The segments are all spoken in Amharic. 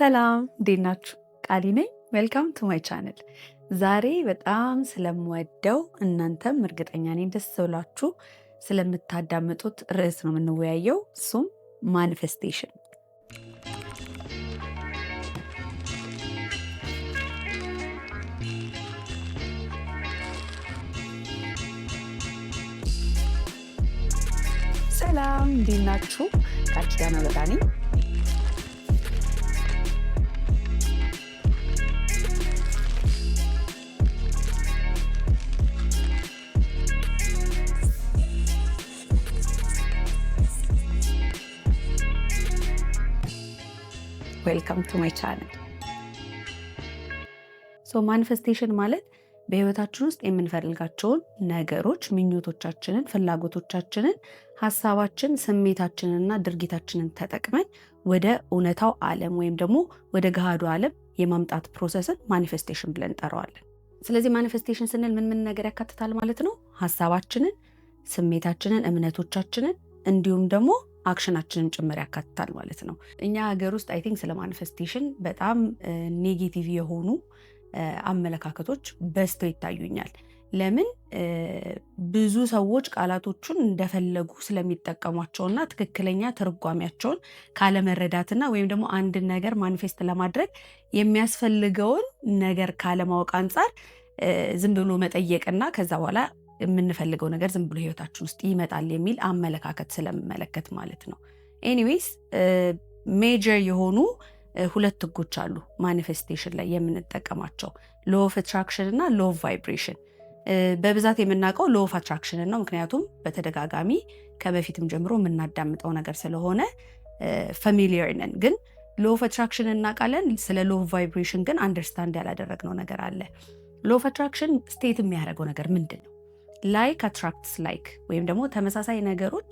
ሰላም እንዴት ናችሁ? ቃሊ ነኝ። ዌልካም ቱ ማይ ቻነል። ዛሬ በጣም ስለምወደው እናንተም እርግጠኛ ነኝ ደስ ብላችሁ ስለምታዳምጡት ርዕስ ነው የምንወያየው። እሱም ማኒፌስቴሽን። ሰላም እንዴት ናችሁ? ቃል ኪዳነ በጋ ነኝ። ዌልካም ቱ ማይ ቻነል። ሶ ማኒፌስቴሽን ማለት በህይወታችን ውስጥ የምንፈልጋቸውን ነገሮች፣ ምኞቶቻችንን፣ ፍላጎቶቻችንን፣ ሀሳባችን፣ ስሜታችንንና ድርጊታችንን ተጠቅመን ወደ እውነታው ዓለም ወይም ደግሞ ወደ ገሃዱ ዓለም የማምጣት ፕሮሰስን ማኒፌስቴሽን ብለን እንጠራዋለን። ስለዚህ ማኒፌስቴሽን ስንል ምን ነገር ያካትታል ማለት ነው? ሀሳባችንን፣ ስሜታችንን፣ እምነቶቻችንን እንዲሁም ደግሞ አክሽናችንን ጭምር ያካትታል ማለት ነው። እኛ ሀገር ውስጥ አይ ቲንክ ስለ ማኒፌስቴሽን በጣም ኔጌቲቭ የሆኑ አመለካከቶች በዝተው ይታዩኛል። ለምን? ብዙ ሰዎች ቃላቶቹን እንደፈለጉ ስለሚጠቀሟቸውና ትክክለኛ ትርጓሜያቸውን ካለመረዳትና ወይም ደግሞ አንድን ነገር ማኒፌስት ለማድረግ የሚያስፈልገውን ነገር ካለማወቅ አንጻር ዝም ብሎ መጠየቅና ከዛ በኋላ የምንፈልገው ነገር ዝም ብሎ ህይወታችን ውስጥ ይመጣል የሚል አመለካከት ስለምመለከት ማለት ነው። ኤኒዌይስ ሜጀር የሆኑ ሁለት ህጎች አሉ ማኒፌስቴሽን ላይ የምንጠቀማቸው፣ ሎ ኦፍ አትራክሽን እና ሎ ኦፍ ቫይብሬሽን። በብዛት የምናውቀው ሎ ኦፍ አትራክሽን ነው፣ ምክንያቱም በተደጋጋሚ ከበፊትም ጀምሮ የምናዳምጠው ነገር ስለሆነ ፋሚሊየር ነን። ግን ሎ ኦፍ አትራክሽን እናውቃለን፣ ስለ ሎ ኦፍ ቫይብሬሽን ግን አንደርስታንድ ያላደረግነው ነገር አለ። ሎ ኦፍ አትራክሽን ስቴት የሚያደርገው ነገር ምንድን ነው? ላይክ አትራክትስ ላይክ፣ ወይም ደግሞ ተመሳሳይ ነገሮች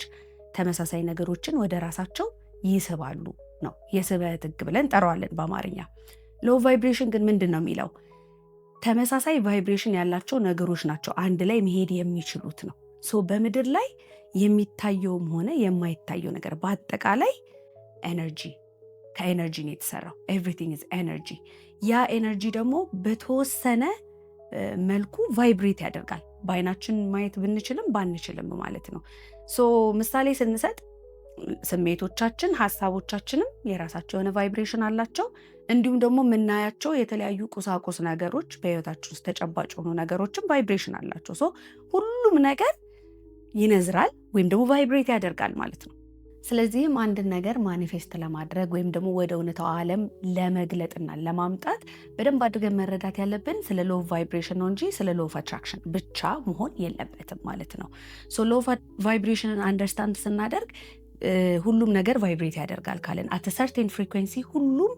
ተመሳሳይ ነገሮችን ወደ ራሳቸው ይስባሉ ነው። የስበት ህግ ብለን እንጠራዋለን በአማርኛ። ሎ ቫይብሬሽን ግን ምንድን ነው የሚለው? ተመሳሳይ ቫይብሬሽን ያላቸው ነገሮች ናቸው አንድ ላይ መሄድ የሚችሉት ነው። ሶ በምድር ላይ የሚታየውም ሆነ የማይታየው ነገር በአጠቃላይ ኤነርጂ፣ ከኤነርጂ ነው የተሰራው። ኤቭሪቲንግ ኢዝ ኤነርጂ። ያ ኤነርጂ ደግሞ በተወሰነ መልኩ ቫይብሬት ያደርጋል። በአይናችን ማየት ብንችልም ባንችልም ማለት ነው። ሶ ምሳሌ ስንሰጥ ስሜቶቻችን፣ ሀሳቦቻችንም የራሳቸው የሆነ ቫይብሬሽን አላቸው። እንዲሁም ደግሞ የምናያቸው የተለያዩ ቁሳቁስ ነገሮች፣ በህይወታችን ውስጥ ተጨባጭ የሆኑ ነገሮችም ቫይብሬሽን አላቸው። ሶ ሁሉም ነገር ይነዝራል ወይም ደግሞ ቫይብሬት ያደርጋል ማለት ነው። ስለዚህም አንድን ነገር ማኒፌስት ለማድረግ ወይም ደግሞ ወደ እውነታው ዓለም ለመግለጥና ለማምጣት በደንብ አድርገን መረዳት ያለብን ስለ ሎ ቫይብሬሽን ነው እንጂ ስለ ሎ አትራክሽን ብቻ መሆን የለበትም ማለት ነው። ሶ ሎ ቫይብሬሽንን አንደርስታንድ ስናደርግ ሁሉም ነገር ቫይብሬት ያደርጋል ካልን፣ አት ሰርቴን ፍሪኩዌንሲ ሁሉም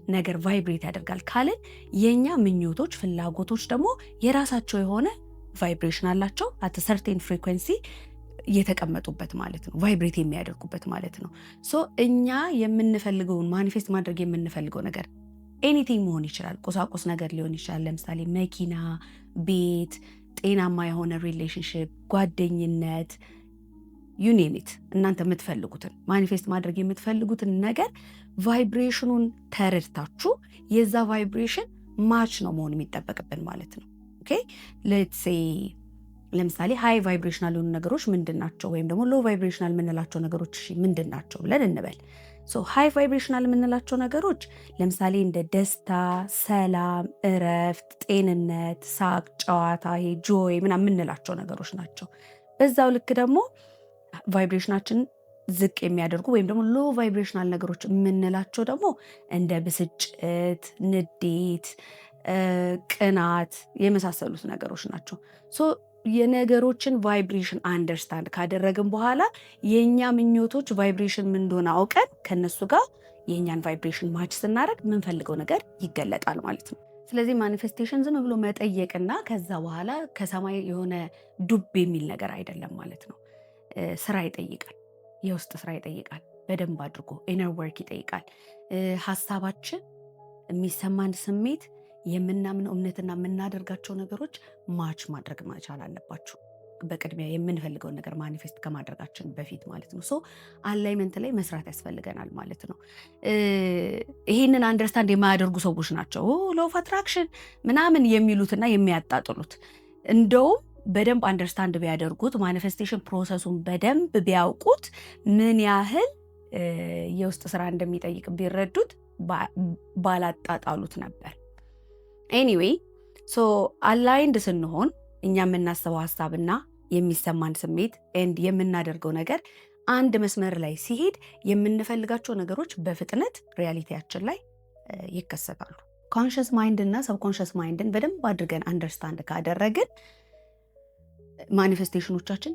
ነገር ቫይብሬት ያደርጋል ካልን፣ የኛ ምኞቶች፣ ፍላጎቶች ደግሞ የራሳቸው የሆነ ቫይብሬሽን አላቸው አት ሰርቴን ፍሪኩዌንሲ የተቀመጡበት ማለት ነው፣ ቫይብሬት የሚያደርጉበት ማለት ነው። ሶ እኛ የምንፈልገውን ማኒፌስት ማድረግ የምንፈልገው ነገር ኤኒቲንግ መሆን ይችላል። ቁሳቁስ ነገር ሊሆን ይችላል። ለምሳሌ መኪና፣ ቤት፣ ጤናማ የሆነ ሪሌሽንሽፕ፣ ጓደኝነት፣ ዩኔሚት እናንተ የምትፈልጉትን ማኒፌስት ማድረግ የምትፈልጉትን ነገር ቫይብሬሽኑን ተረድታችሁ የዛ ቫይብሬሽን ማች ነው መሆን የሚጠበቅብን ማለት ነው። ኦኬ ሌትስ ሴይ ለምሳሌ ሃይ ቫይብሬሽናል የሆኑ ነገሮች ምንድን ናቸው? ወይም ደግሞ ሎ ቫይብሬሽናል የምንላቸው ነገሮች ምንድን ናቸው ብለን እንበል። ሶ ሃይ ቫይብሬሽናል የምንላቸው ነገሮች ለምሳሌ እንደ ደስታ፣ ሰላም፣ እረፍት፣ ጤንነት፣ ሳቅ፣ ጨዋታ፣ ጆይ ምናምን የምንላቸው ነገሮች ናቸው። በዛው ልክ ደግሞ ቫይብሬሽናችን ዝቅ የሚያደርጉ ወይም ደግሞ ሎ ቫይብሬሽናል ነገሮች የምንላቸው ደግሞ እንደ ብስጭት፣ ንዴት፣ ቅናት የመሳሰሉት ነገሮች ናቸው። ሶ የነገሮችን ቫይብሬሽን አንደርስታንድ ካደረግን በኋላ የኛ ምኞቶች ቫይብሬሽን ምን እንደሆነ አውቀን ከነሱ ጋር የኛን ቫይብሬሽን ማች ስናደርግ የምንፈልገው ነገር ይገለጣል ማለት ነው። ስለዚህ ማኒፌስቴሽን ዝም ብሎ መጠየቅና ከዛ በኋላ ከሰማይ የሆነ ዱብ የሚል ነገር አይደለም ማለት ነው። ስራ ይጠይቃል፣ የውስጥ ስራ ይጠይቃል፣ በደንብ አድርጎ ኢነር ወርክ ይጠይቃል። ሀሳባችን፣ የሚሰማን ስሜት፣ የምናምነው እምነትና የምናደርጋቸው ነገሮች ማች ማድረግ መቻል አለባቸው። በቅድሚያ የምንፈልገውን ነገር ማኒፌስት ከማድረጋችን በፊት ማለት ነው። ሶ አላይመንት ላይ መስራት ያስፈልገናል ማለት ነው። ይሄንን አንደርስታንድ የማያደርጉ ሰዎች ናቸው ሎው ኦፍ አትራክሽን ምናምን የሚሉትና የሚያጣጥሉት። እንደውም በደንብ አንደርስታንድ ቢያደርጉት ማኒፌስቴሽን ፕሮሰሱን በደንብ ቢያውቁት ምን ያህል የውስጥ ስራ እንደሚጠይቅ ቢረዱት ባላጣጣሉት ነበር። ኤኒዌይ ሶ አላይንድ ስንሆን እኛ የምናስበው ሀሳብና የሚሰማን ስሜት ኤንድ የምናደርገው ነገር አንድ መስመር ላይ ሲሄድ የምንፈልጋቸው ነገሮች በፍጥነት ሪያሊቲያችን ላይ ይከሰታሉ። ኮንሽስ ማይንድ እና ሰብኮንሽስ ማይንድን በደንብ አድርገን አንደርስታንድ ካደረግን ማኒፌስቴሽኖቻችን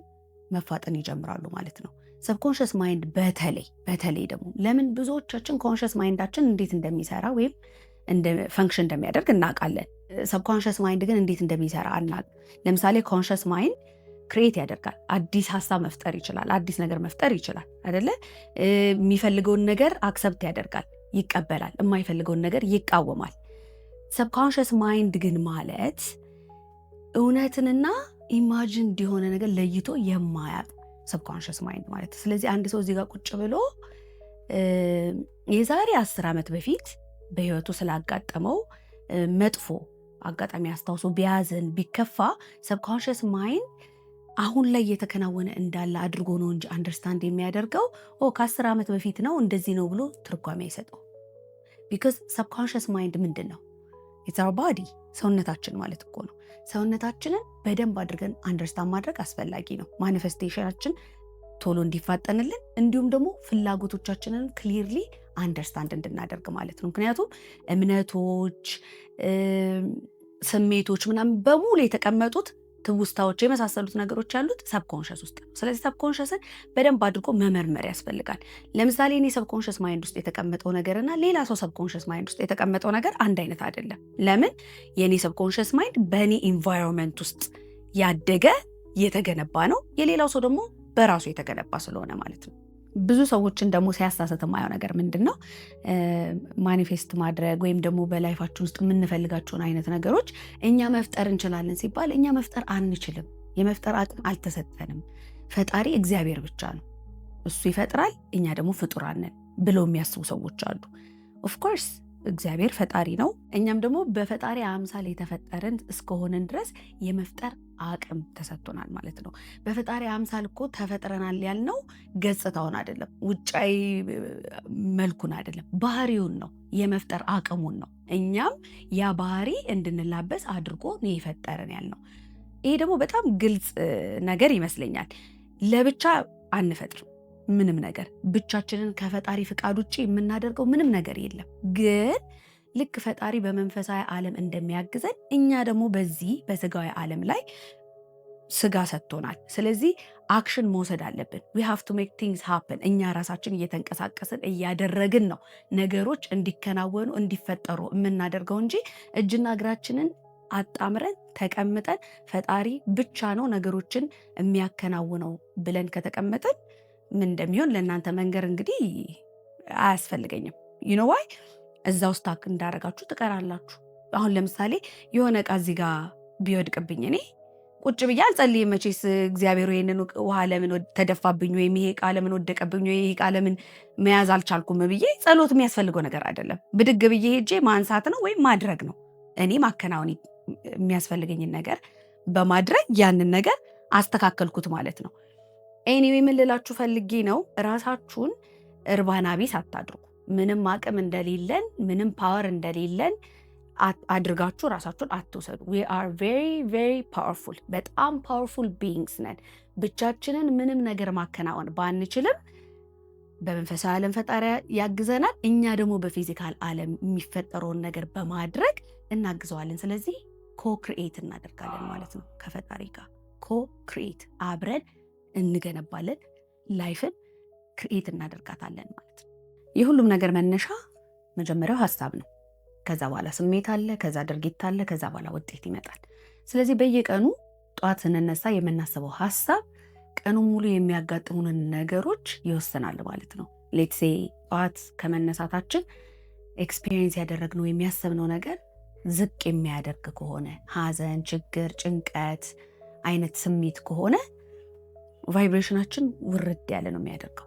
መፋጠን ይጀምራሉ ማለት ነው። ሰብኮንሽስ ማይንድ በተለይ ደግሞ ለምን ብዙዎቻችን ኮንሽስ ማይንዳችን እንዴት እንደሚሰራ ወይም ፈንክሽን እንደሚያደርግ እናውቃለን። ሰብኮንሽስ ማይንድ ግን እንዴት እንደሚሰራ አናውቅም። ለምሳሌ ኮንሽስ ማይንድ ክሬት ያደርጋል፣ አዲስ ሀሳብ መፍጠር ይችላል፣ አዲስ ነገር መፍጠር ይችላል አይደለ? የሚፈልገውን ነገር አክሰፕት ያደርጋል፣ ይቀበላል፣ የማይፈልገውን ነገር ይቃወማል። ሰብኮንሽስ ማይንድ ግን ማለት እውነትንና ኢማጂን እንዲሆነ ነገር ለይቶ የማያውቅ ሰብኮንሽስ ማይንድ ማለት። ስለዚህ አንድ ሰው እዚህ ጋር ቁጭ ብሎ የዛሬ 10 ዓመት በፊት በህይወቱ ስላጋጠመው መጥፎ አጋጣሚ አስታውሶ ቢያዝን ቢከፋ ሰብኮንሽስ ማይንድ አሁን ላይ የተከናወነ እንዳለ አድርጎ ነው እንጂ አንደርስታንድ የሚያደርገው ከ10 ዓመት በፊት ነው እንደዚህ ነው ብሎ ትርጓሜ አይሰጠው። ቢካዝ ሰብኮንሽስ ማይንድ ምንድን ነው? ኢትስ አወር ባዲ፣ ሰውነታችን ማለት እኮ ነው። ሰውነታችንን በደንብ አድርገን አንደርስታንድ ማድረግ አስፈላጊ ነው፣ ማኒፌስቴሽናችን ቶሎ እንዲፋጠንልን፣ እንዲሁም ደግሞ ፍላጎቶቻችንን ክሊርሊ አንደርስታንድ እንድናደርግ ማለት ነው። ምክንያቱም እምነቶች፣ ስሜቶች ምናምን በሙሉ የተቀመጡት ትውስታዎች የመሳሰሉት ነገሮች ያሉት ሰብኮንሽስ ውስጥ ነው። ስለዚህ ሰብኮንሽስን በደንብ አድርጎ መመርመር ያስፈልጋል። ለምሳሌ እኔ ሰብኮንሽስ ማይንድ ውስጥ የተቀመጠው ነገርና ሌላ ሰው ሰብኮንሽስ ማይንድ ውስጥ የተቀመጠው ነገር አንድ አይነት አይደለም። ለምን? የኔ ሰብኮንሽስ ማይንድ በእኔ ኢንቫይሮንመንት ውስጥ ያደገ የተገነባ ነው። የሌላው ሰው ደግሞ በራሱ የተገነባ ስለሆነ ማለት ነው። ብዙ ሰዎችን ደግሞ ሲያሳሰት የማየው ነገር ምንድን ነው? ማኒፌስት ማድረግ ወይም ደግሞ በላይፋችን ውስጥ የምንፈልጋቸውን አይነት ነገሮች እኛ መፍጠር እንችላለን ሲባል እኛ መፍጠር አንችልም፣ የመፍጠር አቅም አልተሰጠንም። ፈጣሪ እግዚአብሔር ብቻ ነው፣ እሱ ይፈጥራል፣ እኛ ደግሞ ፍጡራን ነን ብለው የሚያስቡ ሰዎች አሉ። ኦፍኮርስ እግዚአብሔር ፈጣሪ ነው፣ እኛም ደግሞ በፈጣሪ አምሳል የተፈጠርን እስከሆንን ድረስ የመፍጠር አቅም ተሰጥቶናል ማለት ነው። በፈጣሪ አምሳል እኮ ተፈጥረናል ያልነው ገጽታውን አይደለም፣ ውጫዊ መልኩን አይደለም፣ ባህሪውን ነው፣ የመፍጠር አቅሙን ነው። እኛም ያ ባህሪ እንድንላበስ አድርጎ ነው የፈጠረን ያልነው። ይሄ ደግሞ በጣም ግልጽ ነገር ይመስለኛል። ለብቻ አንፈጥርም ምንም ነገር፣ ብቻችንን ከፈጣሪ ፍቃድ ውጭ የምናደርገው ምንም ነገር የለም። ግን ልክ ፈጣሪ በመንፈሳዊ ዓለም እንደሚያግዘን እኛ ደግሞ በዚህ በስጋዊ ዓለም ላይ ስጋ ሰጥቶናል። ስለዚህ አክሽን መውሰድ አለብን። we have to make things happen። እኛ ራሳችን እየተንቀሳቀስን እያደረግን ነው ነገሮች እንዲከናወኑ እንዲፈጠሩ የምናደርገው እንጂ እጅና እግራችንን አጣምረን ተቀምጠን ፈጣሪ ብቻ ነው ነገሮችን የሚያከናውነው ብለን ከተቀመጠን ምን እንደሚሆን ለእናንተ መንገር እንግዲህ አያስፈልገኝም። you know why? እዛ ውስጥ ታክ እንዳረጋችሁ ትቀራላችሁ። አሁን ለምሳሌ የሆነ ዕቃ እዚህ ጋር ቢወድቅብኝ እኔ ቁጭ ብዬ አልጸልይም መቼስ። እግዚአብሔር ይሄንን ውሃ ለምን ተደፋብኝ ወይም ይሄ ዕቃ ለምን ወደቀብኝ ወይ ይሄ ዕቃ ለምን መያዝ አልቻልኩም ብዬ ጸሎት የሚያስፈልገው ነገር አይደለም። ብድግ ብዬ ሄጄ ማንሳት ነው ወይም ማድረግ ነው። እኔ ማከናወን የሚያስፈልገኝን ነገር በማድረግ ያንን ነገር አስተካከልኩት ማለት ነው። ኤኒዌይ ምን ልላችሁ ፈልጌ ነው፣ ራሳችሁን እርባና ቢስ አታድርጉ። ምንም አቅም እንደሌለን ምንም ፓወር እንደሌለን አድርጋችሁ ራሳችሁን አትውሰዱ። we are very very powerful፣ በጣም ፓወርፉል ቢይንግስ ነን። ብቻችንን ምንም ነገር ማከናወን ባንችልም በመንፈሳዊ ዓለም ፈጣሪ ያግዘናል። እኛ ደግሞ በፊዚካል ዓለም የሚፈጠረውን ነገር በማድረግ እናግዘዋለን። ስለዚህ ኮክሪኤት እናደርጋለን ማለት ነው። ከፈጣሪ ጋር ኮክሪኤት አብረን እንገነባለን። ላይፍን ክሪኤት እናደርጋታለን ማለት ነው። የሁሉም ነገር መነሻ መጀመሪያው ሀሳብ ነው። ከዛ በኋላ ስሜት አለ፣ ከዛ ድርጊት አለ፣ ከዛ በኋላ ውጤት ይመጣል። ስለዚህ በየቀኑ ጠዋት ስንነሳ የምናስበው ሀሳብ ቀኑን ሙሉ የሚያጋጥሙንን ነገሮች ይወስናል ማለት ነው። ሌትሴ ጠዋት ከመነሳታችን ኤክስፒሪየንስ ያደረግነው የሚያሰብነው ነገር ዝቅ የሚያደርግ ከሆነ ሐዘን፣ ችግር፣ ጭንቀት አይነት ስሜት ከሆነ ቫይብሬሽናችን ውርድ ያለ ነው የሚያደርገው።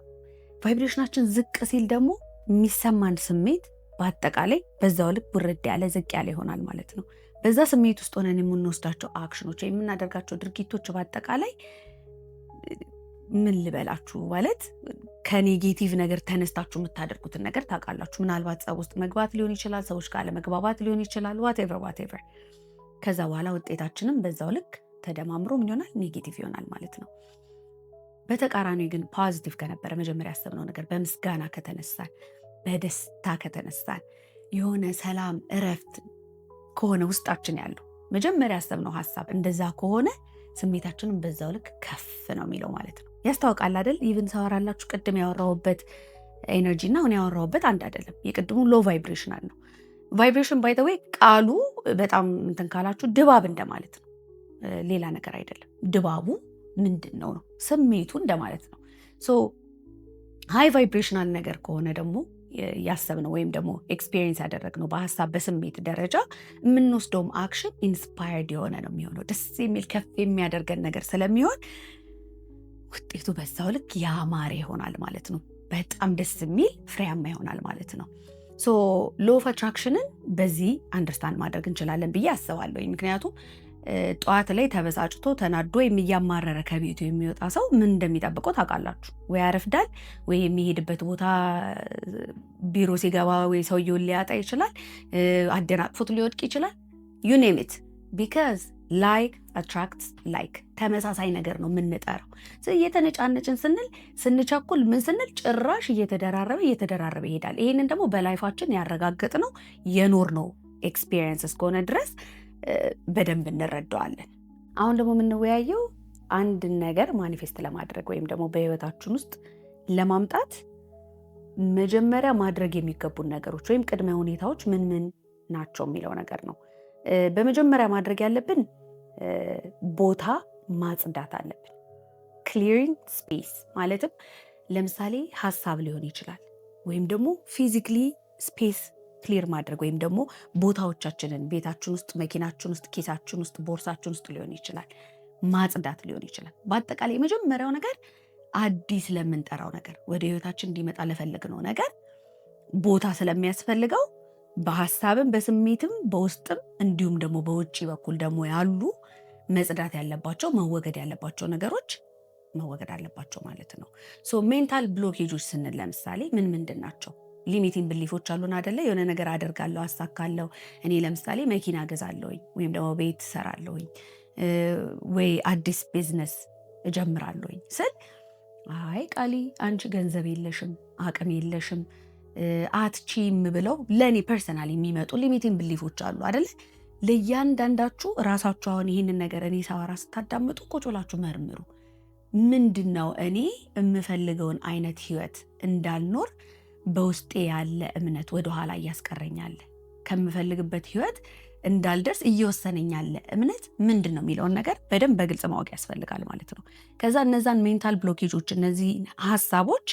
ቫይብሬሽናችን ዝቅ ሲል ደግሞ የሚሰማን ስሜት በአጠቃላይ በዛው ልክ ውርድ ያለ ዝቅ ያለ ይሆናል ማለት ነው። በዛ ስሜት ውስጥ ሆነን የምንወስዳቸው አክሽኖች፣ የምናደርጋቸው ድርጊቶች በአጠቃላይ ምን ልበላችሁ ማለት ከኔጌቲቭ ነገር ተነስታችሁ የምታደርጉትን ነገር ታውቃላችሁ። ምናልባት ጸብ ውስጥ መግባት ሊሆን ይችላል፣ ሰዎች ጋር ለመግባባት ሊሆን ይችላል፣ ዋቴቨር። ከዛ በኋላ ውጤታችንም በዛው ልክ ተደማምሮ ምን ይሆናል? ኔጌቲቭ ይሆናል ማለት ነው። በተቃራኒ ግን ፖዚቲቭ ከነበረ መጀመሪያ ያሰብነው ነገር በምስጋና ከተነሳን፣ በደስታ ከተነሳን፣ የሆነ ሰላም እረፍት ከሆነ ውስጣችን ያለው መጀመሪያ ያሰብነው ሀሳብ እንደዛ ከሆነ ስሜታችንን በዛው ልክ ከፍ ነው የሚለው ማለት ነው። ያስታውቃል አይደል? ኢቭን ሳወራላችሁ ቅድም ያወራሁበት ኤነርጂ እና አሁን ያወራሁበት አንድ አይደለም። የቅድሙ ሎ ቫይብሬሽናል ነው። ቫይብሬሽን ባይ ዘ ዌይ ቃሉ በጣም እንትን ካላችሁ ድባብ እንደማለት ነው፣ ሌላ ነገር አይደለም። ድባቡ ምንድን ነው ነው ስሜቱ እንደማለት ነው። ሶ ሃይ ቫይብሬሽናል ነገር ከሆነ ደግሞ ያሰብነው ወይም ደግሞ ኤክስፒሪየንስ ያደረግነው በሀሳብ በስሜት ደረጃ የምንወስደውም አክሽን ኢንስፓየርድ የሆነ ነው የሚሆነው። ደስ የሚል ከፍ የሚያደርገን ነገር ስለሚሆን ውጤቱ በዛው ልክ ያማረ ይሆናል ማለት ነው። በጣም ደስ የሚል ፍሬያማ ይሆናል ማለት ነው። ሶ ሎ ኦፍ አትራክሽንን በዚህ አንደርስታንድ ማድረግ እንችላለን ብዬ አስባለሁ። ምክንያቱም ጠዋት ላይ ተበሳጭቶ ተናዶ የሚያማረረ ከቤቱ የሚወጣ ሰው ምን እንደሚጠብቀው ታውቃላችሁ? ወይ ያረፍዳል፣ ወይ የሚሄድበት ቦታ ቢሮ ሲገባ ወይ ሰውየውን ሊያጣ ይችላል፣ አደናቅፎት ሊወድቅ ይችላል። ዩ ኔም ኢት ቢካዝ ላይክ አትራክትስ ላይክ። ተመሳሳይ ነገር ነው የምንጠራው። እየተነጫነጭን ስንቸኩል ምን ስንል ጭራሽ እየተደራረበ ይሄዳል። ይሄንን ደግሞ በላይፋችን ያረጋገጥነው የኖርነው ኤክስፒሪየንስ እስከሆነ ድረስ በደንብ እንረዳዋለን። አሁን ደግሞ የምንወያየው አንድ ነገር ማኒፌስት ለማድረግ ወይም ደግሞ በህይወታችን ውስጥ ለማምጣት መጀመሪያ ማድረግ የሚገቡን ነገሮች ወይም ቅድመ ሁኔታዎች ምን ምን ናቸው የሚለው ነገር ነው። በመጀመሪያ ማድረግ ያለብን ቦታ ማጽዳት አለብን። ክሊሪንግ ስፔስ ማለትም ለምሳሌ ሀሳብ ሊሆን ይችላል፣ ወይም ደግሞ ፊዚክሊ ስፔስ ክሊር ማድረግ ወይም ደግሞ ቦታዎቻችንን ቤታችን ውስጥ፣ መኪናችን ውስጥ፣ ኪሳችን ውስጥ፣ ቦርሳችን ውስጥ ሊሆን ይችላል፣ ማጽዳት ሊሆን ይችላል። በአጠቃላይ የመጀመሪያው ነገር አዲስ ለምንጠራው ነገር ወደ ህይወታችን እንዲመጣ ለፈለግነው ነገር ቦታ ስለሚያስፈልገው በሀሳብም በስሜትም በውስጥም እንዲሁም ደግሞ በውጭ በኩል ደግሞ ያሉ መጽዳት ያለባቸው መወገድ ያለባቸው ነገሮች መወገድ አለባቸው ማለት ነው። ሶ ሜንታል ብሎኬጆች ስንል ለምሳሌ ምን ምንድን ናቸው? ሊሚቲንግ ብሊፎች አሉን አደለ? የሆነ ነገር አደርጋለሁ፣ አሳካለሁ። እኔ ለምሳሌ መኪና ገዛለሁኝ ወይም ደግሞ ቤት ሰራለሁኝ ወይ አዲስ ቢዝነስ እጀምራለሁኝ ስል አይ ቃሊ አንቺ ገንዘብ የለሽም፣ አቅም የለሽም፣ አትቺም ብለው ለእኔ ፐርሰናል የሚመጡ ሊሚቲንግ ብሊፎች አሉ አደለ? ለእያንዳንዳችሁ ራሳችሁ አሁን ይህንን ነገር እኔ ሳወራ ስታዳምጡ ቁጭ ብላችሁ መርምሩ። ምንድን ነው እኔ የምፈልገውን አይነት ህይወት እንዳልኖር በውስጤ ያለ እምነት ወደኋላ እያስቀረኛለ፣ ከምፈልግበት ህይወት እንዳልደርስ እየወሰነኛለ እምነት ምንድን ነው የሚለውን ነገር በደንብ በግልጽ ማወቅ ያስፈልጋል ማለት ነው። ከዛ እነዛን ሜንታል ብሎኬጆች እነዚህ ሀሳቦች